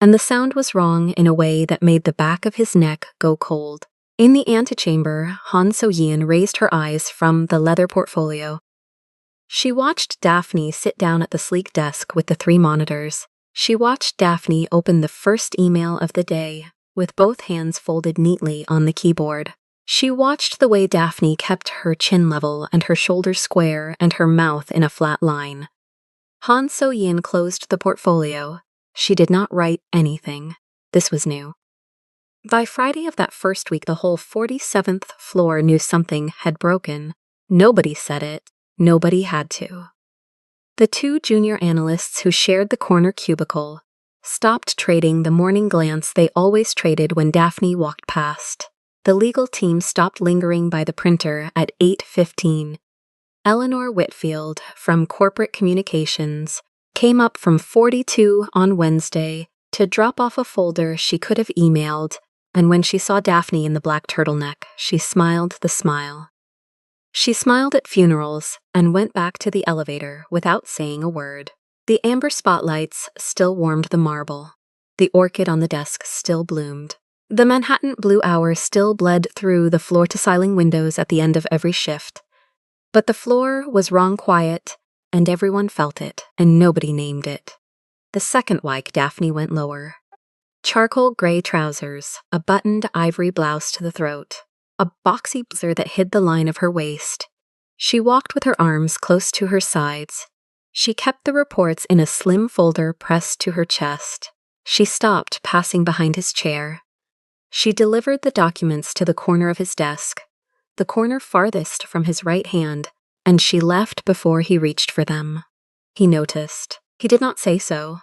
And the sound was wrong in a way that made the back of his neck go cold. In the antechamber, Han So-yeon raised her eyes from the leather portfolio. She watched Daphne sit down at the sleek desk with the 3 monitors. She watched Daphne open the first email of the day, with both hands folded neatly on the keyboard. She watched the way Daphne kept her chin level and her shoulders square and her mouth in a flat line. Han So-yin closed the portfolio. She did not write anything. This was new. By Friday of that first week, the whole 47th floor knew something had broken. Nobody said it. Nobody had to. The two junior analysts who shared the corner cubicle stopped trading the morning glance they always traded when Daphne walked past. The legal team stopped lingering by the printer at 8:15. Eleanor Whitfield, from Corporate Communications, came up from 42 on Wednesday to drop off a folder she could have emailed, and when she saw Daphne in the black turtleneck, she smiled the smile. She smiled at funerals and went back to the elevator without saying a word. The amber spotlights still warmed the marble. The orchid on the desk still bloomed. The Manhattan blue hour still bled through the floor-to-ceiling windows at the end of every shift. But the floor was wrong quiet, and everyone felt it, and nobody named it. The second week, Daphne went lower. Charcoal gray trousers, a buttoned ivory blouse to the throat, a boxy blazer that hid the line of her waist. She walked with her arms close to her sides. She kept the reports in a slim folder pressed to her chest. She stopped, passing behind his chair. She delivered the documents to the corner of his desk, the corner farthest from his right hand, and she left before he reached for them. He noticed. He did not say so.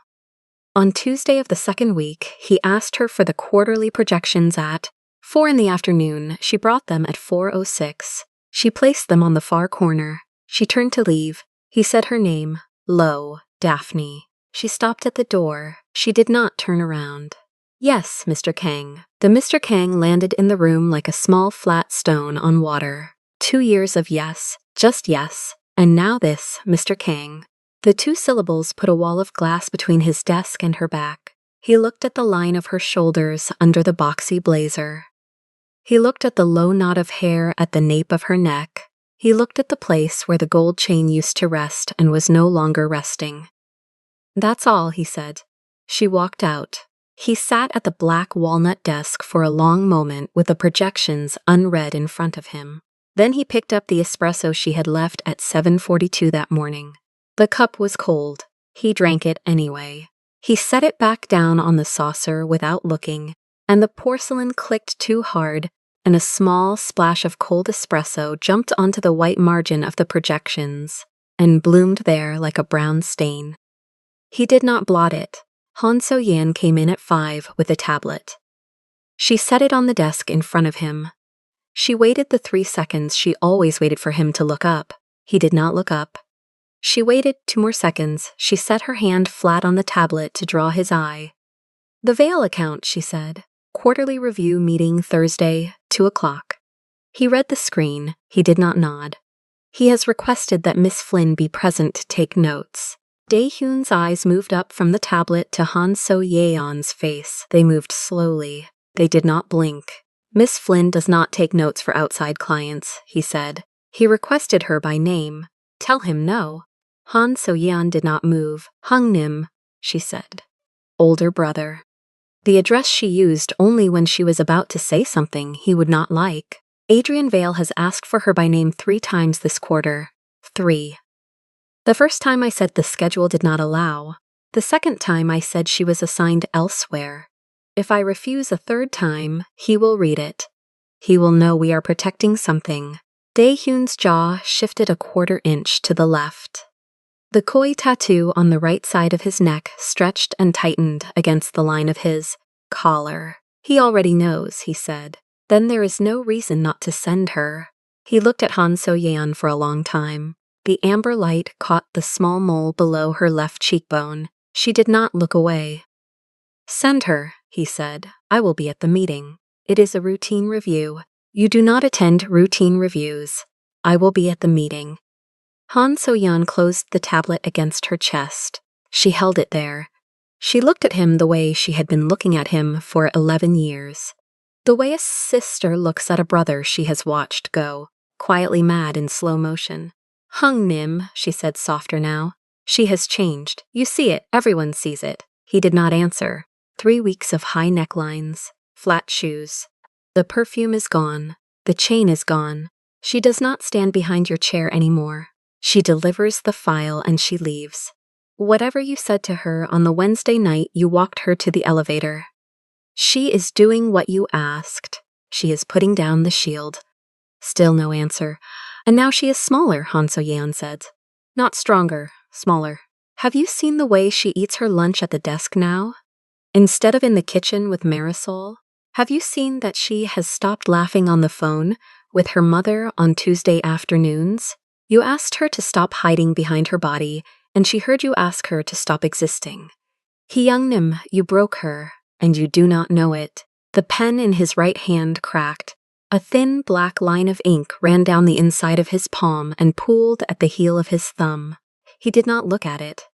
On Tuesday of the second week, he asked her for the quarterly projections at 4 in the afternoon. She brought them at 4:06. She placed them on the far corner. She turned to leave. He said her name, low, Daphne. She stopped at the door. She did not turn around. Yes, Mr. Kang. The Mr. Kang landed in the room like a small flat stone on water. 2 years of yes, just yes, and now this, Mr. Kang. The 2 syllables put a wall of glass between his desk and her back. He looked at the line of her shoulders under the boxy blazer. He looked at the low knot of hair at the nape of her neck. He looked at the place where the gold chain used to rest and was no longer resting. That's all, he said. She walked out. He sat at the black walnut desk for a long moment with the projections unread in front of him. Then he picked up the espresso she had left at 7:42 that morning. The cup was cold. He drank it anyway. He set it back down on the saucer without looking, and the porcelain clicked too hard, and a small splash of cold espresso jumped onto the white margin of the projections and bloomed there like a brown stain. He did not blot it. Han So-yin came in at 5 with a tablet. She set it on the desk in front of him. She waited the 3 seconds she always waited for him to look up. He did not look up. She waited 2 more seconds. She set her hand flat on the tablet to draw his eye. The Vale account, she said. Quarterly review meeting Thursday, 2 o'clock. He read the screen. He did not nod. He has requested that Miss Flynn be present to take notes. Dae-hyun's eyes moved up from the tablet to Han So-yeon's face. They moved slowly. They did not blink. Miss Flynn does not take notes for outside clients, he said. He requested her by name. Tell him no. Han So-yeon did not move. Hung-nim, she said. Older brother. The address she used only when she was about to say something he would not like. Adrian Vale has asked for her by name 3 times this quarter. 3. The first time I said the schedule did not allow. The second time I said she was assigned elsewhere. If I refuse a 3rd time, he will read it. He will know we are protecting something. Dae-hyun's jaw shifted a 1/4 inch to the left. The koi tattoo on the right side of his neck stretched and tightened against the line of his collar. He already knows, he said. Then there is no reason not to send her. He looked at Han So-yeon for a long time. The amber light caught the small mole below her left cheekbone. She did not look away. Send her, he said. I will be at the meeting. It is a routine review. You do not attend routine reviews. I will be at the meeting. Han So-yeon closed the tablet against her chest. She held it there. She looked at him the way she had been looking at him for 11 years. The way a sister looks at a brother she has watched go, quietly mad in slow motion. Hung-nim, she said softer now. She has changed. You see it. Everyone sees it. He did not answer. 3 weeks of high necklines, flat shoes. The perfume is gone. The chain is gone. She does not stand behind your chair anymore. She delivers the file and she leaves. Whatever you said to her on the Wednesday night you walked her to the elevator. She is doing what you asked. She is putting down the shield. Still no answer. And now she is smaller, Han So-yeon said. Not stronger, smaller. Have you seen the way she eats her lunch at the desk now? Instead of in the kitchen with Marisol? Have you seen that she has stopped laughing on the phone with her mother on Tuesday afternoons? You asked her to stop hiding behind her body, and she heard you ask her to stop existing. Hyungnim, you broke her, and you do not know it. The pen in his right hand cracked. A thin black line of ink ran down the inside of his palm and pooled at the heel of his thumb. He did not look at it.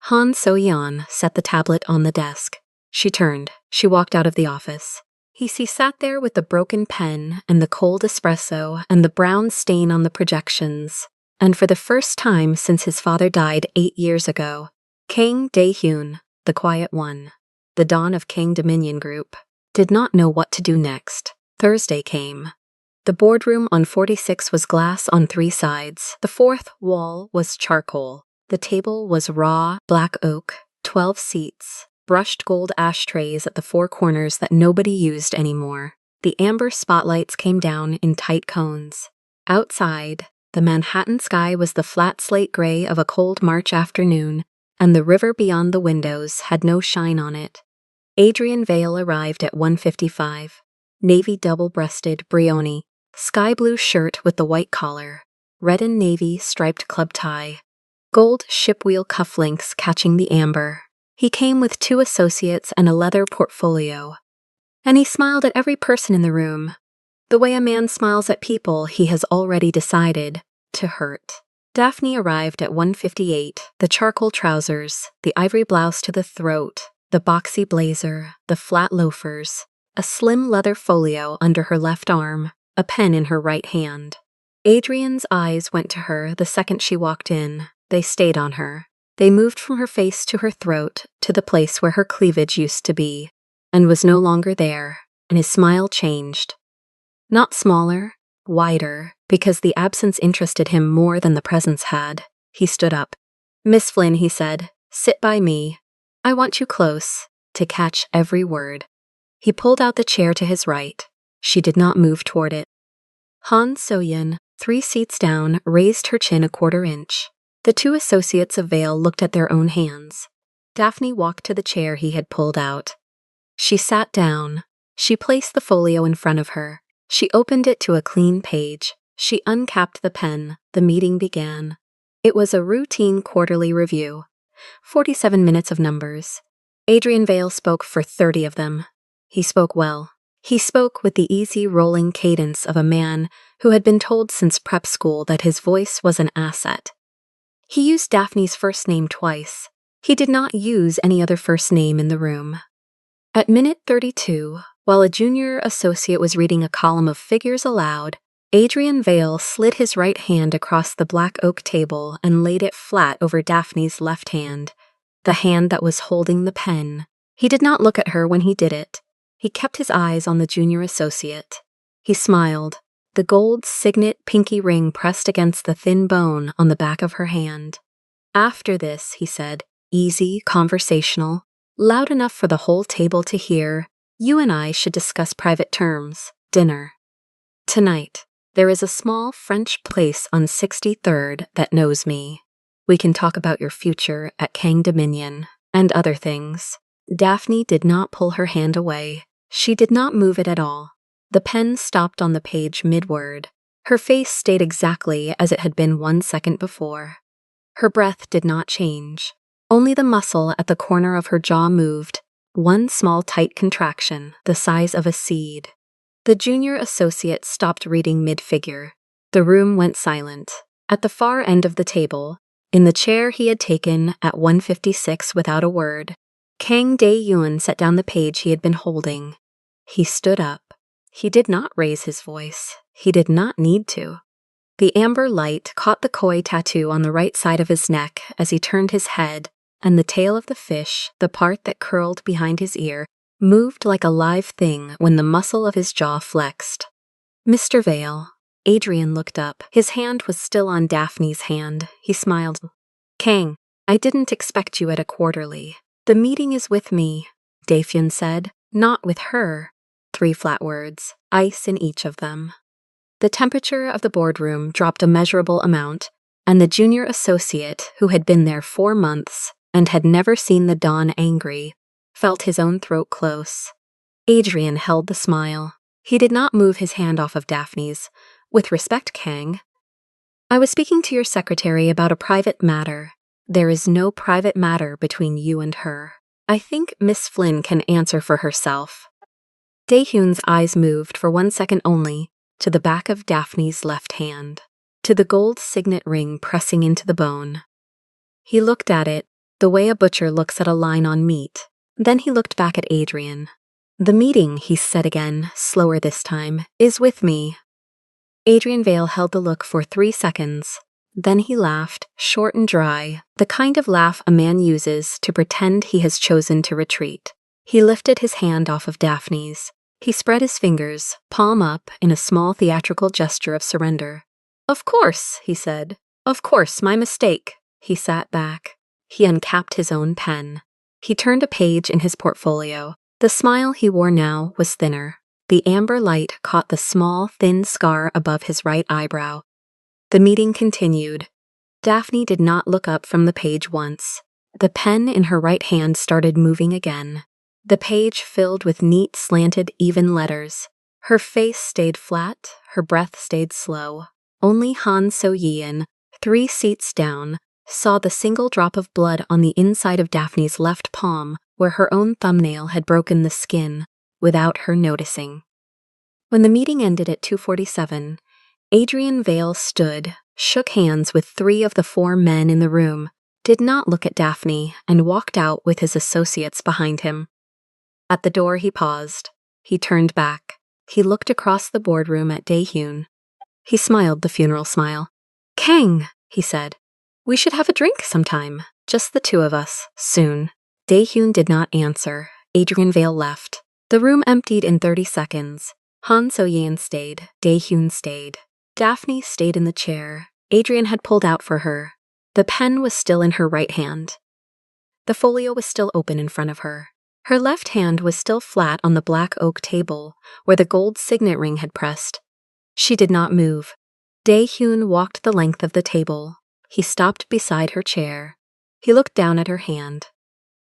Han So-yeon set the tablet on the desk. She turned. She walked out of the office. He sat there with the broken pen and the cold espresso and the brown stain on the projections. And for the first time since his father died 8 years ago, Kang Dae-hyun, the quiet one, the Dawn of Kang Dominion Group, did not know what to do next. Thursday came. The boardroom on 46 was glass on 3 sides. The 4th wall was charcoal. The table was raw, black oak, 12 seats, brushed gold ashtrays at the 4 corners that nobody used anymore. The amber spotlights came down in tight cones. Outside, the Manhattan sky was the flat slate gray of a cold March afternoon, and the river beyond the windows had no shine on it. Adrian Vale arrived at 1:55. Navy double-breasted brioni, sky blue shirt with the white collar, red and navy striped club tie, gold shipwheel cufflinks catching the amber. He came with 2 associates and a leather portfolio. And he smiled at every person in the room, the way a man smiles at people he has already decided to hurt. Daphne arrived at 1:58, the charcoal trousers, the ivory blouse to the throat, the boxy blazer, the flat loafers, a slim leather folio under her left arm, a pen in her right hand. Adrian's eyes went to her the second she walked in. They stayed on her. They moved from her face to her throat to the place where her cleavage used to be, and was no longer there, and his smile changed. Not smaller, wider, because the absence interested him more than the presence had. He stood up. Miss Flynn, he said, sit by me. I want you close, to catch every word. He pulled out the chair to his right. She did not move toward it. Han So-yeon, 3 seats down, raised her chin a 1/4 inch. The 2 associates of Vale looked at their own hands. Daphne walked to the chair he had pulled out. She sat down. She placed the folio in front of her. She opened it to a clean page. She uncapped the pen. The meeting began. It was a routine quarterly review. 47 minutes of numbers. Adrian Vale spoke for 30 of them. He spoke well. He spoke with the easy rolling cadence of a man who had been told since prep school that his voice was an asset. He used Daphne's first name twice. He did not use any other first name in the room. At minute 32, while a junior associate was reading a column of figures aloud, Adrian Vale slid his right hand across the black oak table and laid it flat over Daphne's left hand, the hand that was holding the pen. He did not look at her when he did it. He kept his eyes on the junior associate. He smiled, the gold signet pinky ring pressed against the thin bone on the back of her hand. After this, he said, easy, conversational, loud enough for the whole table to hear, you and I should discuss private terms, dinner. Tonight, there is a small French place on 63rd that knows me. We can talk about your future at Kang Dominion, and other things. Daphne did not pull her hand away. She did not move it at all. The pen stopped on the page mid-word. Her face stayed exactly as it had been 1 second before. Her breath did not change. Only the muscle at the corner of her jaw moved, one small tight contraction, the size of a seed. The junior associate stopped reading mid-figure. The room went silent. At the far end of the table, in the chair he had taken at 1:56 without a word, Kang Dae-hyun set down the page he had been holding. He stood up. He did not raise his voice. He did not need to. The amber light caught the koi tattoo on the right side of his neck as he turned his head, and the tail of the fish, the part that curled behind his ear, moved like a live thing when the muscle of his jaw flexed. Mr. Vale. Adrian looked up. His hand was still on Daphne's hand. He smiled. Kang, I didn't expect you at a quarterly. The meeting is with me, Daphne said. Not with her. 3 flat words, ice in each of them. The temperature of the boardroom dropped a measurable amount, and the junior associate, who had been there 4 months and had never seen the dawn angry, felt his own throat close. Adrian held the smile. He did not move his hand off of Daphne's. With respect, Kang. I was speaking to your secretary about a private matter. There is no private matter between you and her. I think Miss Flynn can answer for herself. Daehyun's eyes moved for 1 second only to the back of Daphne's left hand, to the gold signet ring pressing into the bone. He looked at it, the way a butcher looks at a line on meat. Then he looked back at Adrian. The meeting, he said again, slower this time, is with me. Adrian Vale held the look for 3 seconds. Then he laughed, short and dry, the kind of laugh a man uses to pretend he has chosen to retreat. He lifted his hand off of Daphne's. He spread his fingers, palm up, in a small theatrical gesture of surrender. Of course, he said. Of course, my mistake. He sat back. He uncapped his own pen. He turned a page in his portfolio. The smile he wore now was thinner. The amber light caught the small, thin scar above his right eyebrow. The meeting continued. Daphne did not look up from the page once. The pen in her right hand started moving again. The page filled with neat, slanted, even letters. Her face stayed flat, her breath stayed slow. Only Han So-yeon, 3 seats down, saw the single drop of blood on the inside of Daphne's left palm, where her own thumbnail had broken the skin, without her noticing. When the meeting ended at 2:47, Adrian Vale stood, shook hands with 3 of the 4 men in the room, did not look at Daphne, and walked out with his associates behind him. At the door he paused. He turned back. He looked across the boardroom at Daehyun. He smiled the funeral smile. Kang, he said. We should have a drink sometime. Just the 2 of us, soon. Daehyun did not answer. Adrian Vale left. The room emptied in 30 seconds. Han So-yeon stayed. Daehyun stayed. Daphne stayed in the chair. Adrian had pulled out for her. The pen was still in her right hand. The folio was still open in front of her. Her left hand was still flat on the black oak table, where the gold signet ring had pressed. She did not move. Daehyun walked the length of the table. He stopped beside her chair. He looked down at her hand.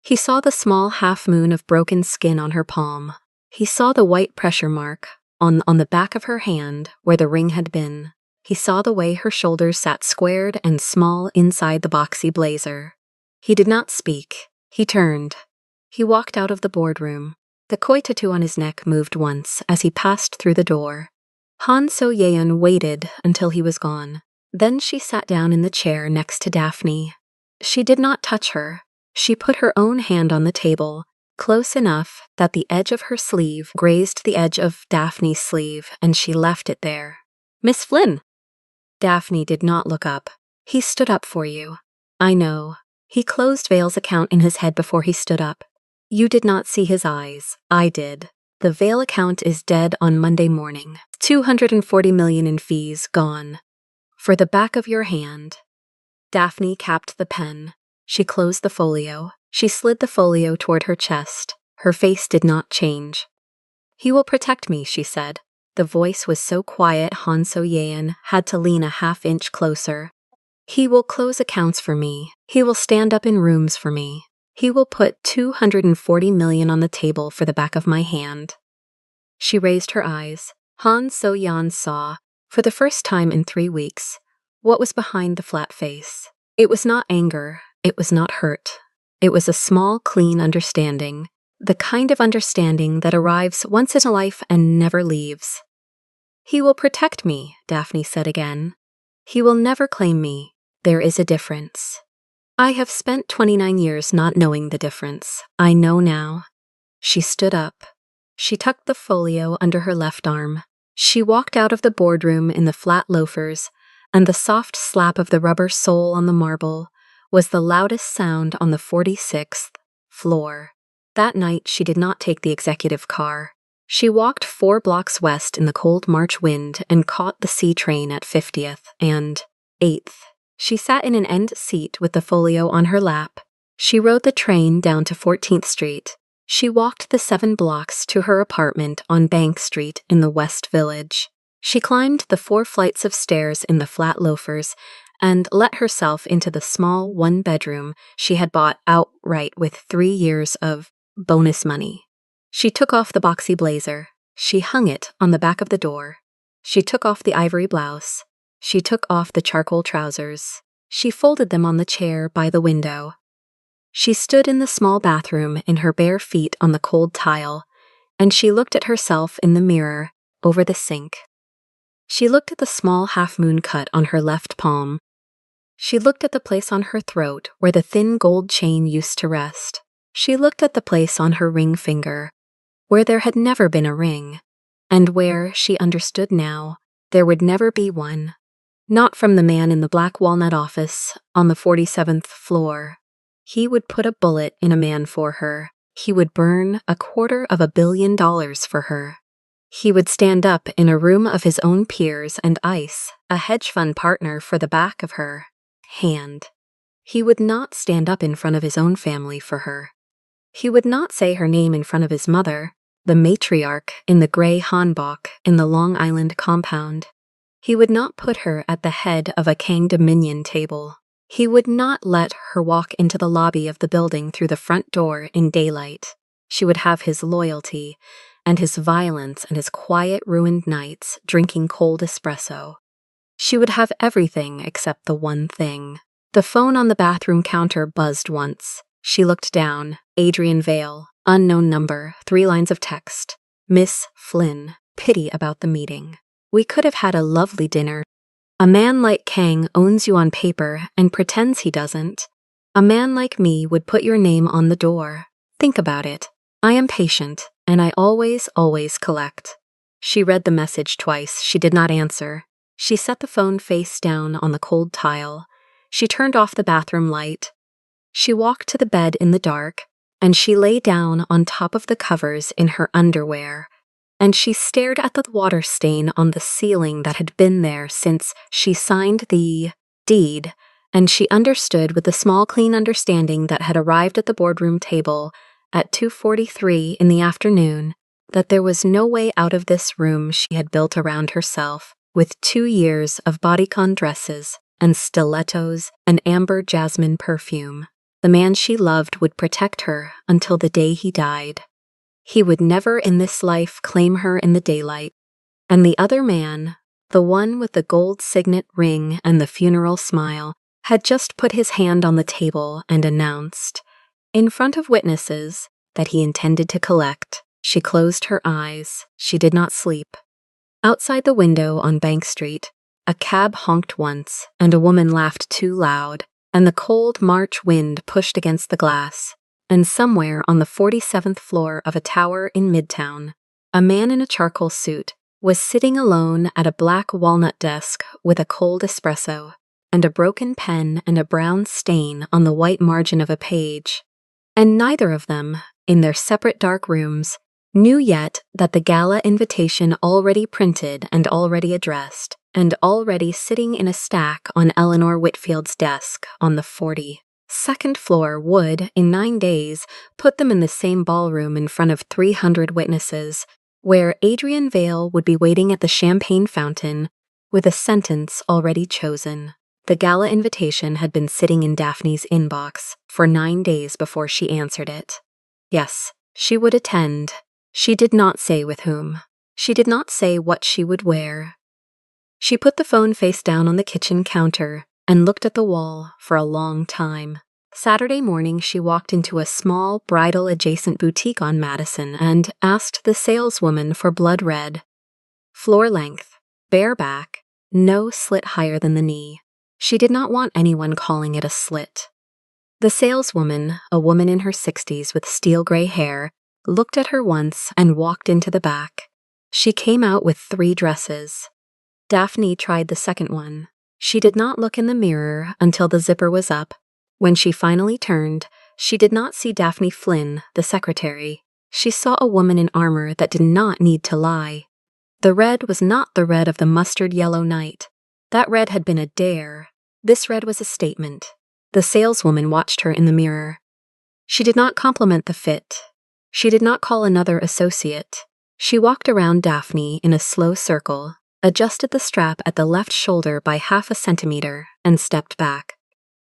He saw the small half-moon of broken skin on her palm. He saw the white pressure mark on the back of her hand where the ring had been. He saw the way her shoulders sat squared and small inside the boxy blazer. He did not speak. He turned. He walked out of the boardroom. The koi tattoo on his neck moved once as he passed through the door. Han So-yeon waited until he was gone. Then she sat down in the chair next to Daphne. She did not touch her. She put her own hand on the table, close enough that the edge of her sleeve grazed the edge of Daphne's sleeve, and she left it there. Miss Flynn! Daphne did not look up. He stood up for you. I know. He closed Vale's account in his head before he stood up. You did not see his eyes. I did. The Vale account is dead on Monday morning. 240 million in fees gone. For the back of your hand. Daphne capped the pen. She closed the folio. She slid the folio toward her chest. Her face did not change. He will protect me, she said. The voice was so quiet Han So-yeon had to lean a half-inch closer. He will close accounts for me. He will stand up in rooms for me. He will put 240 million on the table for the back of my hand. She raised her eyes. Han So-yeon saw, for the first time in 3 weeks, what was behind the flat face. It was not anger. It was not hurt. It was a small, clean understanding, the kind of understanding that arrives once in a life and never leaves. He will protect me, Daphne said again. He will never claim me. There is a difference. I have spent 29 years not knowing the difference. I know now. She stood up. She tucked the folio under her left arm. She walked out of the boardroom in the flat loafers, and the soft slap of the rubber sole on the marble was the loudest sound on the 46th floor. That night she did not take the executive car. She walked 4 blocks west in the cold March wind and caught the C train at 50th and 8th. She sat in an end seat with the folio on her lap. She rode the train down to 14th Street. She walked the 7 blocks to her apartment on Bank Street in the West Village. She climbed the 4 flights of stairs in the flat loafers and let herself into the small 1-bedroom she had bought outright with 3 years of bonus money. She took off the boxy blazer. She hung it on the back of the door. She took off the ivory blouse. She took off the charcoal trousers. She folded them on the chair by the window. She stood in the small bathroom in her bare feet on the cold tile, and she looked at herself in the mirror over the sink. She looked at the small half-moon cut on her left palm. She looked at the place on her throat where the thin gold chain used to rest. She looked at the place on her ring finger, where there had never been a ring, and where, she understood now, there would never be one. Not from the man in the black walnut office on the 47th floor. He would put a bullet in a man for her. He would burn $250 million for her. He would stand up in a room of his own peers and ice a hedge fund partner for the back of her hand. He would not stand up in front of his own family for her. He would not say her name in front of his mother, the matriarch in the gray Hanbok in the Long Island compound. He would not put her at the head of a Kang Dominion table. He would not let her walk into the lobby of the building through the front door in daylight. She would have his loyalty, and his violence and his quiet ruined nights drinking cold espresso. She would have everything except the one thing. The phone on the bathroom counter buzzed once. She looked down. Adrian Vale, unknown number, 3 lines of text. Miss Flynn, pity about the meeting. We could have had a lovely dinner. A man like Kang owns you on paper and pretends he doesn't. A man like me would put your name on the door. Think about it. I am patient, and I always collect. She read the message twice. She did not answer. She set the phone face down on the cold tile. She turned off the bathroom light. She walked to the bed in the dark, and she lay down on top of the covers in her underwear, and she stared at the water stain on the ceiling that had been there since she signed the deed, and she understood with the small clean understanding that had arrived at the boardroom table at 2:43 in the afternoon that there was no way out of this room she had built around herself with 2 years of bodycon dresses and stilettos and amber jasmine perfume. The man she loved would protect her until the day he died. He would never in this life claim her in the daylight. And the other man, the one with the gold signet ring and the funeral smile, had just put his hand on the table and announced, in front of witnesses, that he intended to collect. She closed her eyes. She did not sleep. Outside the window on Bank Street, a cab honked once, and a woman laughed too loud, and the cold March wind pushed against the glass. And somewhere on the 47th floor of a tower in Midtown, a man in a charcoal suit was sitting alone at a black walnut desk with a cold espresso and a broken pen and a brown stain on the white margin of a page. And neither of them, in their separate dark rooms, knew yet that the gala invitation already printed and already addressed, and already sitting in a stack on Eleanor Whitfield's desk on the 42nd floor would, in 9 days, put them in the same ballroom in front of 300 witnesses, where Adrian Vale would be waiting at the champagne fountain with a sentence already chosen. The gala invitation had been sitting in Daphne's inbox for 9 days before she answered it. Yes, she would attend. She did not say with whom. She did not say what she would wear. She put the phone face down on the kitchen counter and looked at the wall for a long time. Saturday morning, she walked into a small bridal-adjacent boutique on Madison and asked the saleswoman for blood red. Floor length, bare back, no slit higher than the knee. She did not want anyone calling it a slit. The saleswoman, a woman in her 60s with steel gray hair, looked at her once and walked into the back. She came out with 3 dresses. Daphne tried the second one. She did not look in the mirror until the zipper was up. When she finally turned, she did not see Daphne Flynn, the secretary. She saw a woman in armor that did not need to lie. The red was not the red of the mustard yellow night. That red had been a dare. This red was a statement. The saleswoman watched her in the mirror. She did not compliment the fit. She did not call another associate. She walked around Daphne in a slow circle, adjusted the strap at the left shoulder by 1/2 centimeter, and stepped back.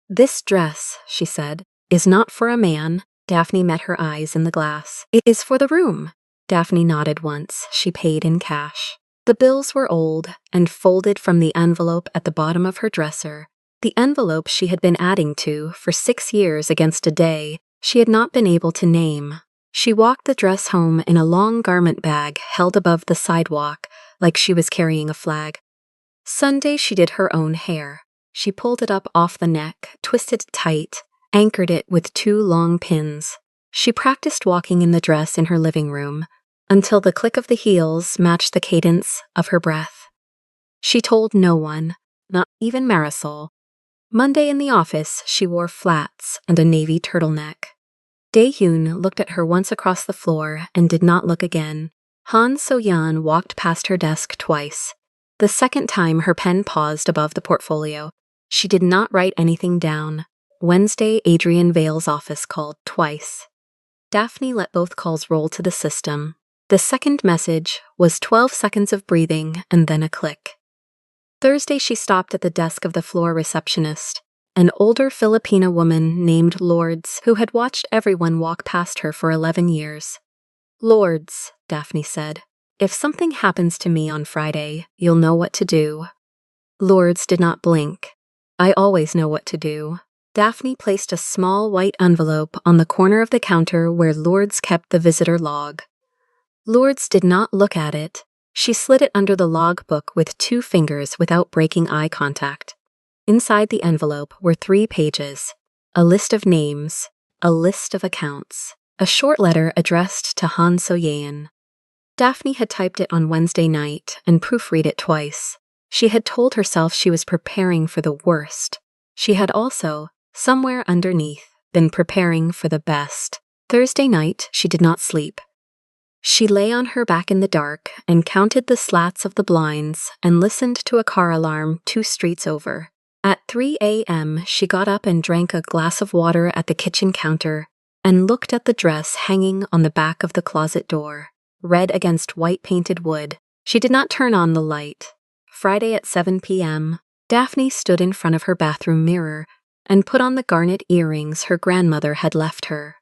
"This dress," she said, "is not for a man." Daphne met her eyes in the glass. "It is for the room." Daphne nodded once. She paid in cash. The bills were old and folded from the envelope at the bottom of her dresser. The envelope she had been adding to for 6 years against a day she had not been able to name. She walked the dress home in a long garment bag held above the sidewalk like she was carrying a flag. Sunday she did her own hair. She pulled it up off the neck, twisted it tight, anchored it with 2 long pins. She practiced walking in the dress in her living room until the click of the heels matched the cadence of her breath. She told no one, not even Marisol. Monday in the office, she wore flats and a navy turtleneck. Dae-Yoon looked at her once across the floor and did not look again. Han So-yeon walked past her desk twice. The second time her pen paused above the portfolio. She did not write anything down. Wednesday, Adrian Vale's office called twice. Daphne let both calls roll to the system. The second message was 12 seconds of breathing and then a click. Thursday, she stopped at the desk of the floor receptionist, an older Filipina woman named Lourdes who had watched everyone walk past her for 11 years. "Lourdes," Daphne said, "if something happens to me on Friday, you'll know what to do." Lourdes did not blink. "I always know what to do." Daphne placed a small white envelope on the corner of the counter where Lourdes kept the visitor log. Lourdes did not look at it. She slid it under the log book with 2 fingers without breaking eye contact. Inside the envelope were 3 pages, a list of names, a list of accounts, a short letter addressed to Han So-yeon. Daphne had typed it on Wednesday night and proofread it twice. She had told herself she was preparing for the worst. She had also, somewhere underneath, been preparing for the best. Thursday night, she did not sleep. She lay on her back in the dark and counted the slats of the blinds and listened to a car alarm 2 streets over. At 3 a.m., she got up and drank a glass of water at the kitchen counter and looked at the dress hanging on the back of the closet door, red against white painted wood. She did not turn on the light. Friday at 7 p.m., Daphne stood in front of her bathroom mirror and put on the garnet earrings her grandmother had left her.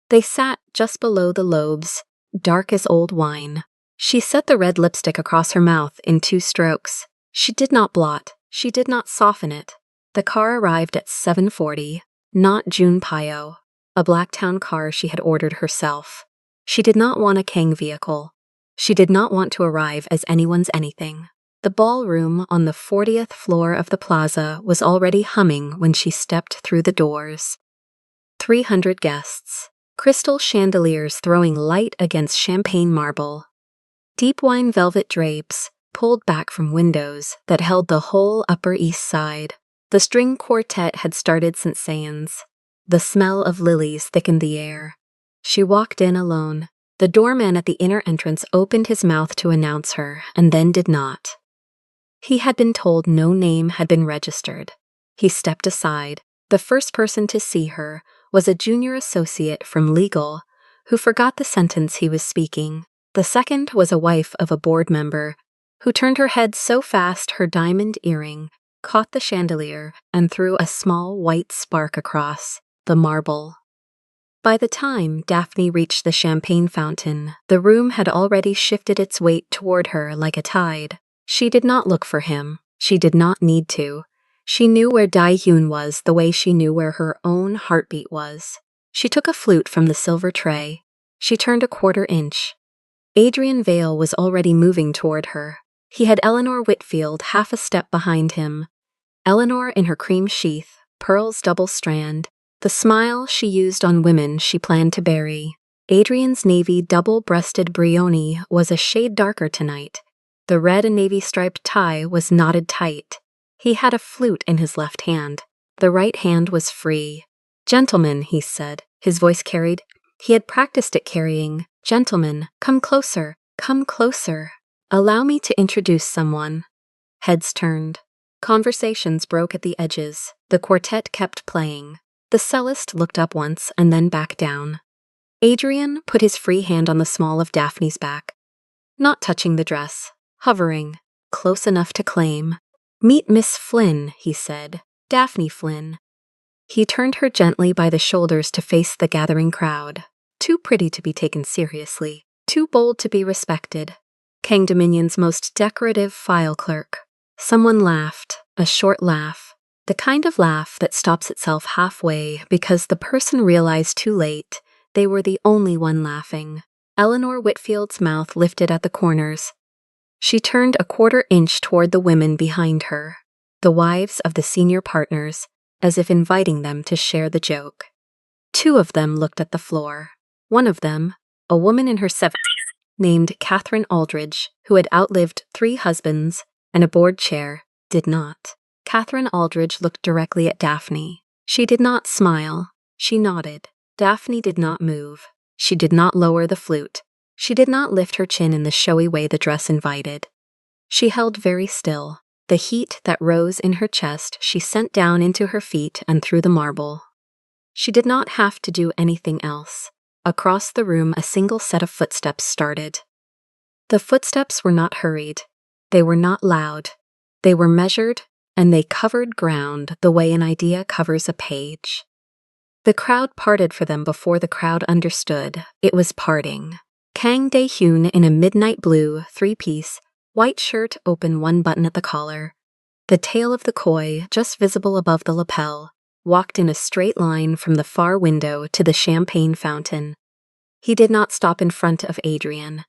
They sat just below the lobes, dark as old wine. She set the red lipstick across her mouth in 2 strokes. She did not blot. She did not soften it. The car arrived at 7:40, not Junpyo, a Blacktown car she had ordered herself. She did not want a Kang vehicle. She did not want to arrive as anyone's anything. The ballroom on the 40th floor of the plaza was already humming when she stepped through the doors. 300 guests. Crystal chandeliers throwing light against champagne marble. Deep wine velvet drapes pulled back from windows that held the whole Upper East Side. The string quartet had started St. Saëns. The smell of lilies thickened the air. She walked in alone. The doorman at the inner entrance opened his mouth to announce her, and then did not. He had been told no name had been registered. He stepped aside. The first person to see her was a junior associate from legal who forgot the sentence he was speaking. The second was a wife of a board member who turned her head so fast her diamond earring caught the chandelier and threw a small white spark across the marble. By the time Daphne reached the champagne fountain, the room had already shifted its weight toward her like a tide. She did not look for him. She did not need to. She knew where Dae-Yoon was the way she knew where her own heartbeat was. She took a flute from the silver tray. She turned a 1/4 inch. Adrian Vale was already moving toward her. He had Eleanor Whitfield 1/2 a step behind him. Eleanor in her cream sheath, pearls double strand, the smile she used on women she planned to bury. Adrian's navy double-breasted brioni was a shade darker tonight. The red and navy striped tie was knotted tight. He had a flute in his left hand. The right hand was free. "Gentlemen," he said. His voice carried He had practiced it carrying, "Gentlemen, come closer, come closer. Allow me to introduce someone." Heads turned. Conversations broke at the edges. The quartet kept playing. The cellist looked up once and then back down. Adrian put his free hand on the small of Daphne's back, not touching the dress, hovering, close enough to claim. "Meet Miss Flynn," he said. "Daphne Flynn." He turned her gently by the shoulders to face the gathering crowd. Too pretty to be taken seriously, too bold to be respected. Kang Dominion's most decorative file clerk. Someone laughed, a short laugh, the kind of laugh that stops itself halfway because the person realized too late they were the only one laughing. Eleanor Whitfield's mouth lifted at the corners. She turned a quarter inch toward the women behind her, the wives of the senior partners, as if inviting them to share the joke. Two of them looked at the floor. One of them, a woman in her 70s, named Catherine Aldridge, who had outlived 3 husbands and a board chair, did not. Catherine Aldridge looked directly at Daphne. She did not smile. She nodded. Daphne did not move. She did not lower the flute. She did not lift her chin in the showy way the dress invited. She held very still. The heat that rose in her chest she sent down into her feet and through the marble. She did not have to do anything else. Across the room a single set of footsteps started. The footsteps were not hurried. They were not loud. They were measured, and they covered ground the way an idea covers a page. The crowd parted for them before the crowd understood it was parting. Kang Dae-hyun in a midnight blue, 3-piece, white shirt open one button at the collar. The tail of the koi, just visible above the lapel, walked in a straight line from the far window to the champagne fountain. He did not stop in front of Adrian.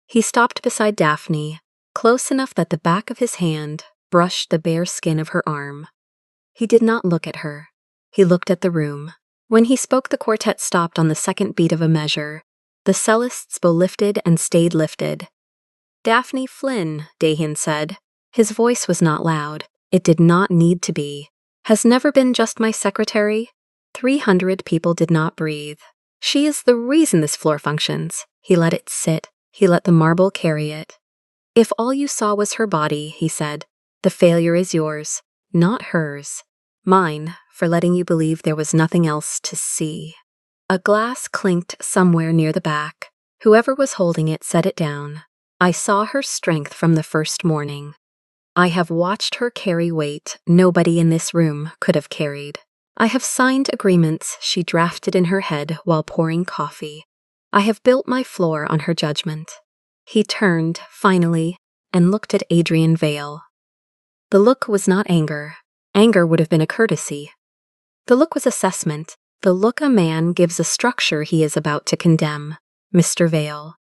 He stopped beside Daphne, close enough that the back of his hand brushed the bare skin of her arm. He did not look at her. He looked at the room. When he spoke, the quartet stopped on the second beat of a measure. The cellists bow lifted and stayed lifted. "Daphne Flynn," Dae-hyun said. His voice was not loud. It did not need to be. "Has never been just my secretary." 300 people did not breathe. "She is the reason this floor functions." He let it sit. He let the marble carry it. "If all you saw was her body," he said, "the failure is yours, not hers. Mine, for letting you believe there was nothing else to see." A glass clinked somewhere near the back. Whoever was holding it set it down. "I saw her strength from the first morning. I have watched her carry weight nobody in this room could have carried. I have signed agreements she drafted in her head while pouring coffee. I have built my floor on her judgment." He turned, finally, and looked at Adrian Vale. The look was not anger. Anger would have been a courtesy. The look was assessment. The look a man gives a structure he is about to condemn. "Mr. Vale."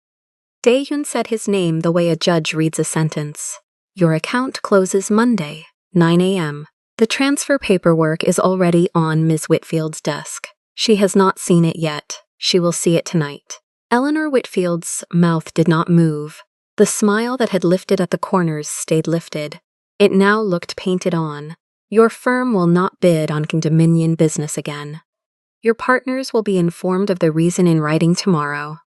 Dae-hyun said his name the way a judge reads a sentence. "Your account closes Monday, 9 a.m. The transfer paperwork is already on Ms. Whitfield's desk. She has not seen it yet. She will see it tonight." Eleanor Whitfield's mouth did not move. The smile that had lifted at the corners stayed lifted. It now looked painted on. "Your firm will not bid on Dominion business again. Your partners will be informed of the reason in writing tomorrow.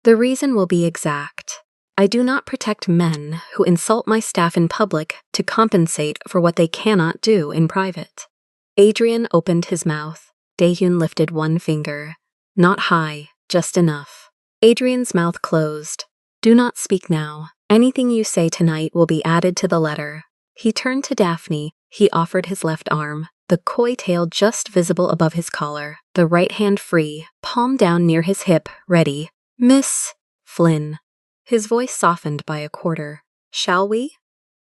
The reason will be exact. I do not protect men who insult my staff in public to compensate for what they cannot do in private." Adrian opened his mouth. Dae-hyun lifted one finger. Not high, just enough. Adrian's mouth closed. "Do not speak now. Anything you say tonight will be added to the letter." He turned to Daphne. He offered his left arm, the koi tail just visible above his collar, the right hand free, palm down near his hip, ready. "Miss Flynn." His voice softened by a quarter. "Shall we?"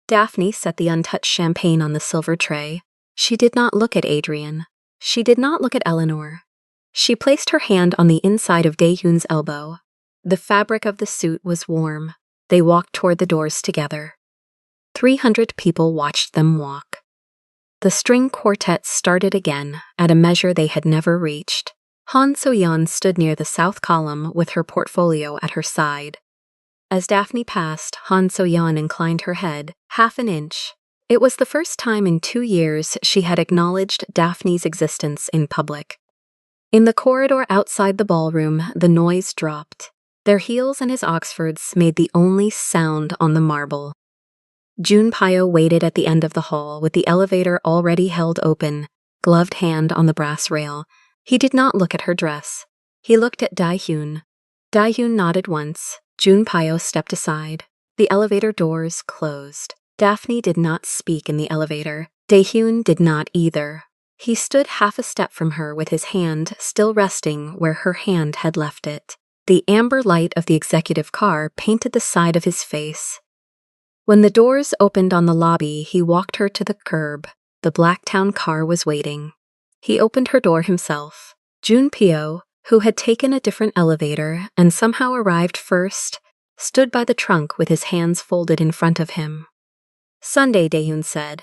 Daphne set the untouched champagne on the silver tray. She did not look at Adrian. She did not look at Eleanor. She placed her hand on the inside of Dae-hyun's elbow. The fabric of the suit was warm. They walked toward the doors together. 300 people watched them walk. The string quartet started again at a measure they had never reached. Han So-yeon stood near the south column with her portfolio at her side. As Daphne passed, Han So-yeon inclined her head half an inch. It was the first time in 2 years she had acknowledged Daphne's existence in public. In the corridor outside the ballroom, the noise dropped. Their heels and his Oxfords made the only sound on the marble. Junpyo waited at the end of the hall with the elevator already held open, gloved hand on the brass rail. He did not look at her dress. He looked at Daehyun. Daehyun nodded once. Junpyo stepped aside. The elevator doors closed. Daphne did not speak in the elevator. Daehyun did not either. He stood half a step from her with his hand still resting where her hand had left it. The amber light of the executive car painted the side of his face. When the doors opened on the lobby, he walked her to the curb. The Blacktown car was waiting. He opened her door himself. Junpyo, who had taken a different elevator and somehow arrived first, stood by the trunk with his hands folded in front of him. "Sunday," Daehyun said.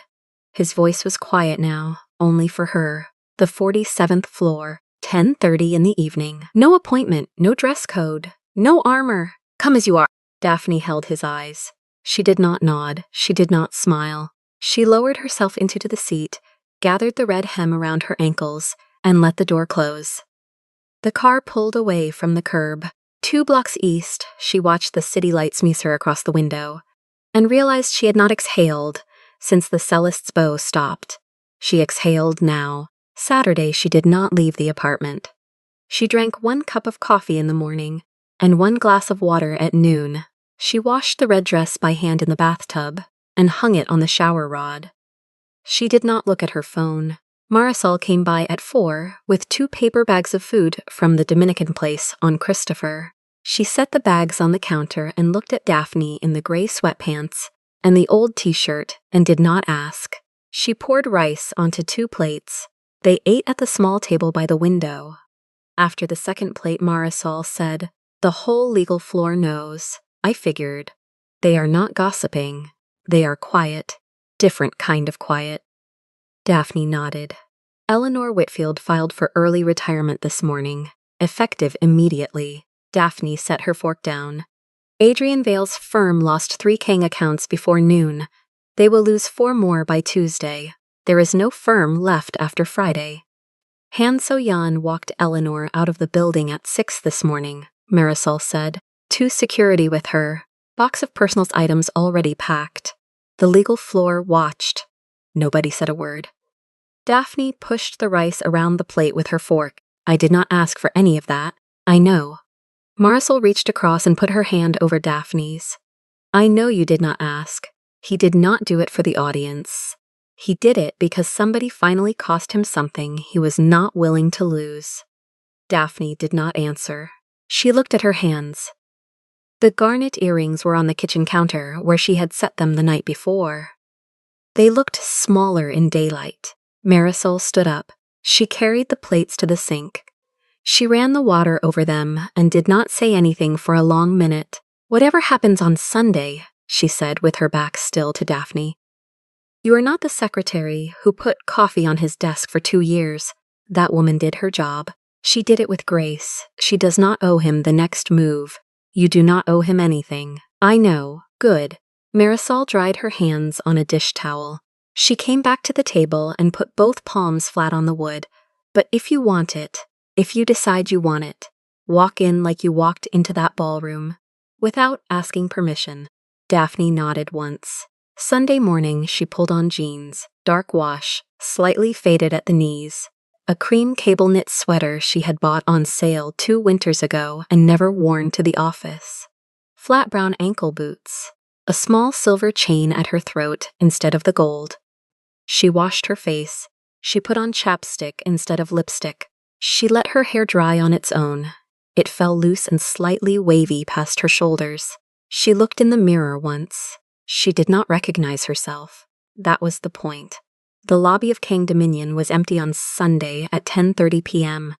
His voice was quiet now, only for her. The 47th floor, 10:30 in the evening. No appointment, no dress code, no armor. Come as you are. Daphne held his eyes. She did not nod. She did not smile. She lowered herself into the seat, gathered the red hem around her ankles, and let the door close. The car pulled away from the curb. 2 blocks east, she watched the city lights meet her across the window, and realized she had not exhaled since the cellist's bow stopped. She exhaled now. Saturday she did not leave the apartment. She drank 1 cup of coffee in the morning and 1 glass of water at noon. She washed the red dress by hand in the bathtub and hung it on the shower rod. She did not look at her phone. Marisol came by at 4 with 2 paper bags of food from the Dominican place on Christopher. She set the bags on the counter and looked at Daphne in the gray sweatpants and the old t-shirt and did not ask. She poured rice onto 2 plates. They ate at the small table by the window. After the second plate, Marisol said, "The whole legal floor knows. I figured. They are not gossiping. They are quiet. Different kind of quiet." Daphne nodded. Eleanor Whitfield filed for early retirement this morning, effective immediately. Daphne set her fork down. Adrian Vale's firm lost 3 Kang accounts before noon. They will lose 4 more by Tuesday. There is no firm left after Friday. Han So-yeon walked Eleanor out of the building at 6 this morning, Marisol said. 2 security with her. Box of personal items already packed. The legal floor watched. Nobody said a word. Daphne pushed the rice around the plate with her fork. "I did not ask for any of that. I know." Marisol reached across and put her hand over Daphne's. "I know you did not ask. He did not do it for the audience. He did it because somebody finally cost him something he was not willing to lose." Daphne did not answer. She looked at her hands. The garnet earrings were on the kitchen counter where she had set them the night before. They looked smaller in daylight. Marisol stood up. She carried the plates to the sink. She ran the water over them and did not say anything for a long minute. "Whatever happens on Sunday," she said with her back still to Daphne. "You are not the secretary who put coffee on his desk for 2 years. That woman did her job. She did it with grace. She does not owe him the next move. You do not owe him anything. I know. Good." Marisol dried her hands on a dish towel. She came back to the table and put both palms flat on the wood. "But if you want it, if you decide you want it, walk in like you walked into that ballroom, without asking permission." Daphne nodded once. Sunday morning, she pulled on jeans, dark wash, slightly faded at the knees, a cream cable knit sweater she had bought on sale 2 winters ago and never worn to the office, flat brown ankle boots, a small silver chain at her throat instead of the gold. She washed her face. She put on chapstick instead of lipstick. She let her hair dry on its own. It fell loose and slightly wavy past her shoulders. She looked in the mirror once. She did not recognize herself. That was the point. The lobby of Kang Dominion was empty on Sunday at 10:30 p.m.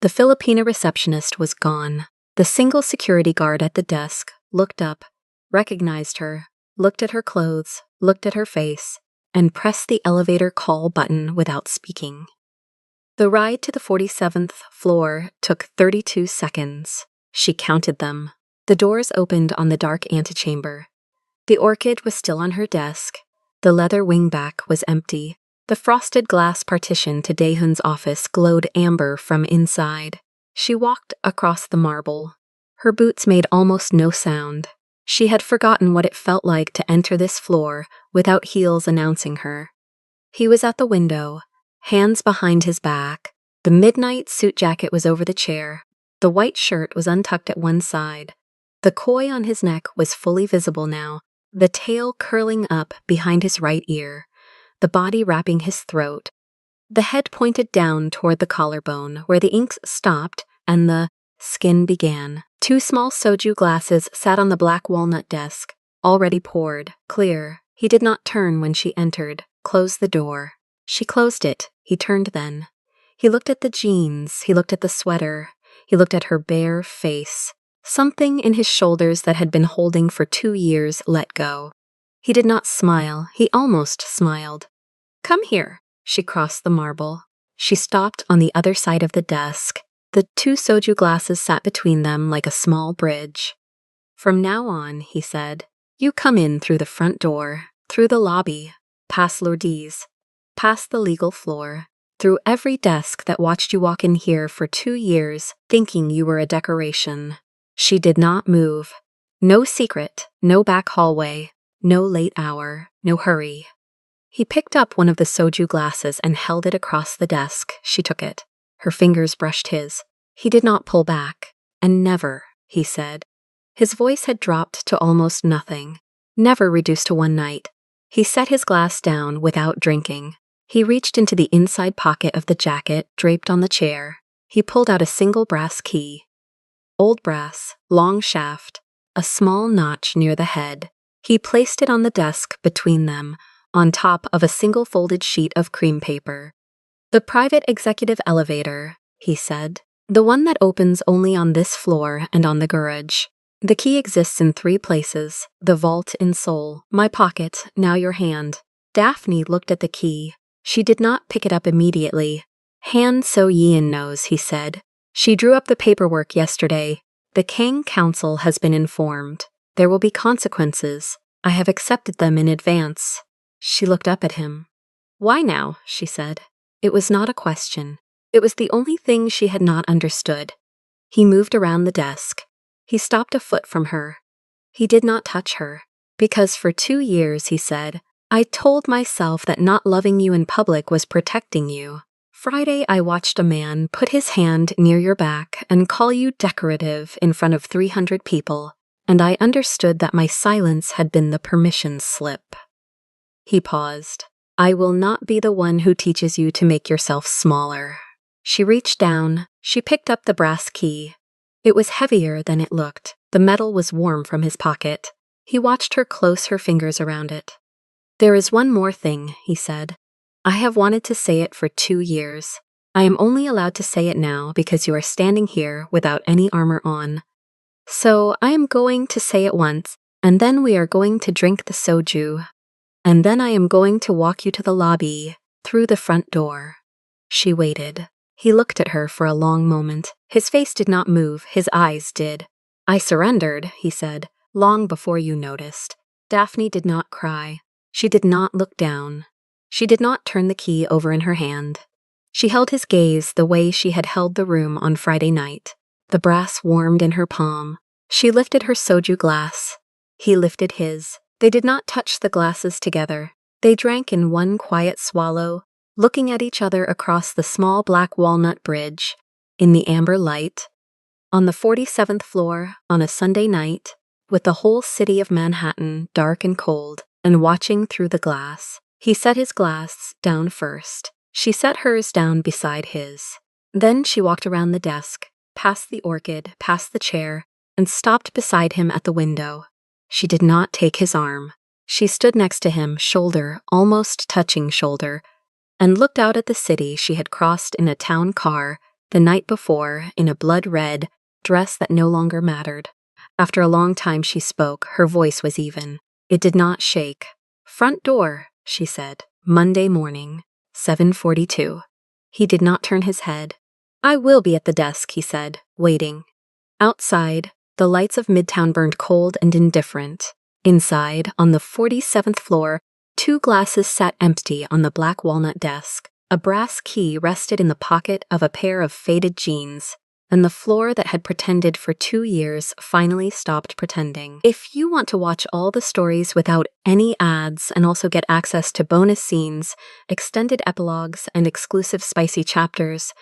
The Filipina receptionist was gone. The single security guard at the desk looked up, recognized her, looked at her clothes, looked at her face, and pressed the elevator call button without speaking. The ride to the 47th floor took 32 seconds. She counted them. The doors opened on the dark antechamber. The orchid was still on her desk. The leather wingback was empty. The frosted glass partition to Daehun's office glowed amber from inside. She walked across the marble. Her boots made almost no sound. She had forgotten what it felt like to enter this floor without heels announcing her. He was at the window, hands behind his back. The midnight suit jacket was over the chair. The white shirt was untucked at one side. The koi on his neck was fully visible now, the tail curling up behind his right ear, the body wrapping his throat. The head pointed down toward the collarbone, where the inks stopped and the skin began. 2 small soju glasses sat on the black walnut desk, already poured, clear. He did not turn when she entered, closed the door. She closed it. He turned then. He looked at the jeans, he looked at the sweater, he looked at her bare face. Something in his shoulders that had been holding for 2 years let go. He did not smile, he almost smiled. "Come here." She crossed the marble. She stopped on the other side of the desk. The 2 soju glasses sat between them like a small bridge. "From now on," he said, "you come in through the front door, through the lobby, past Lourdes, past the legal floor, through every desk that watched you walk in here for 2 years, thinking you were a decoration." She did not move. No secret, no back hallway, no late hour, no hurry. He picked up one of the soju glasses and held it across the desk. She took it. Her fingers brushed his. He did not pull back. "And never," he said. His voice had dropped to almost nothing. Never reduced to one night. He set his glass down without drinking. He reached into the inside pocket of the jacket draped on the chair. He pulled out a single brass key. Old brass, long shaft, a small notch near the head. He placed it on the desk between them, on top of a single folded sheet of cream paper. "The private executive elevator," he said. "The one that opens only on this floor and on the garage. The key exists in 3 places, the vault in Seoul, my pocket, now your hand." Daphne looked at the key. She did not pick it up immediately. "Han So-yeon knows," he said. "She drew up the paperwork yesterday. The Kang Council has been informed. There will be consequences. I have accepted them in advance." She looked up at him. "Why now?" she said. It was not a question. It was the only thing she had not understood. He moved around the desk. He stopped a foot from her. He did not touch her. "Because for 2 years," he said, "I told myself that not loving you in public was protecting you. Friday I watched a man put his hand near your back and call you decorative in front of 300 people, and I understood that my silence had been the permission slip." He paused. "I will not be the one who teaches you to make yourself smaller." She reached down. She picked up the brass key. It was heavier than it looked. The metal was warm from his pocket. He watched her close her fingers around it. "There is one more thing," he said. "I have wanted to say it for 2 years. I am only allowed to say it now because you are standing here without any armor on. So I am going to say it once, and then we are going to drink the soju. And then I am going to walk you to the lobby, through the front door." She waited. He looked at her for a long moment. His face did not move, his eyes did. "I surrendered," he said, "long before you noticed." Daphne did not cry. She did not look down. She did not turn the key over in her hand. She held his gaze the way she had held the room on Friday night. The brass warmed in her palm. She lifted her soju glass. He lifted his. They did not touch the glasses together. They drank in one quiet swallow, looking at each other across the small black walnut bridge, in the amber light. On the 47th floor, on a Sunday night, with the whole city of Manhattan dark and cold, and watching through the glass. He set his glass down first. She set hers down beside his. Then she walked around the desk, past the orchid, past the chair, and stopped beside him at the window. She did not take his arm. She stood next to him, shoulder, almost touching shoulder, and looked out at the city she had crossed in a town car the night before in a blood-red dress that no longer mattered. After a long time she spoke. Her voice was even. It did not shake. "Front door," she said. "Monday morning, 7:42. He did not turn his head. "I will be at the desk," he said, waiting. Outside, the lights of Midtown burned cold and indifferent. Inside, on the 47th floor, 2 glasses sat empty on the black walnut desk. A brass key rested in the pocket of a pair of faded jeans, and the floor that had pretended for 2 years finally stopped pretending. If you want to watch all the stories without any ads and also get access to bonus scenes, extended epilogues, and exclusive spicy chapters,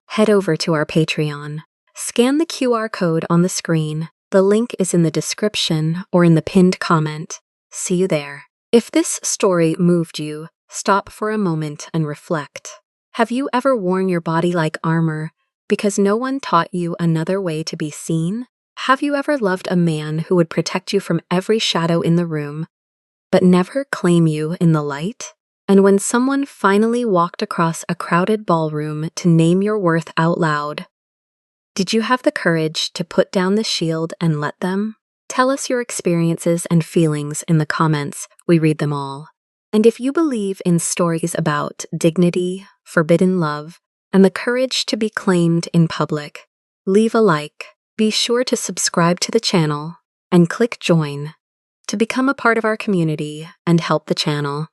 head over to our Patreon. Scan the QR code on the screen. The link is in the description or in the pinned comment. See you there. If this story moved you, stop for a moment and reflect. Have you ever worn your body like armor because no one taught you another way to be seen? Have you ever loved a man who would protect you from every shadow in the room, but never claim you in the light? And when someone finally walked across a crowded ballroom to name your worth out loud, did you have the courage to put down the shield and let them? Tell us your experiences and feelings in the comments. We read them all. And if you believe in stories about dignity, forbidden love, and the courage to be claimed in public, leave a like. Be sure to subscribe to the channel and click join to become a part of our community and help the channel.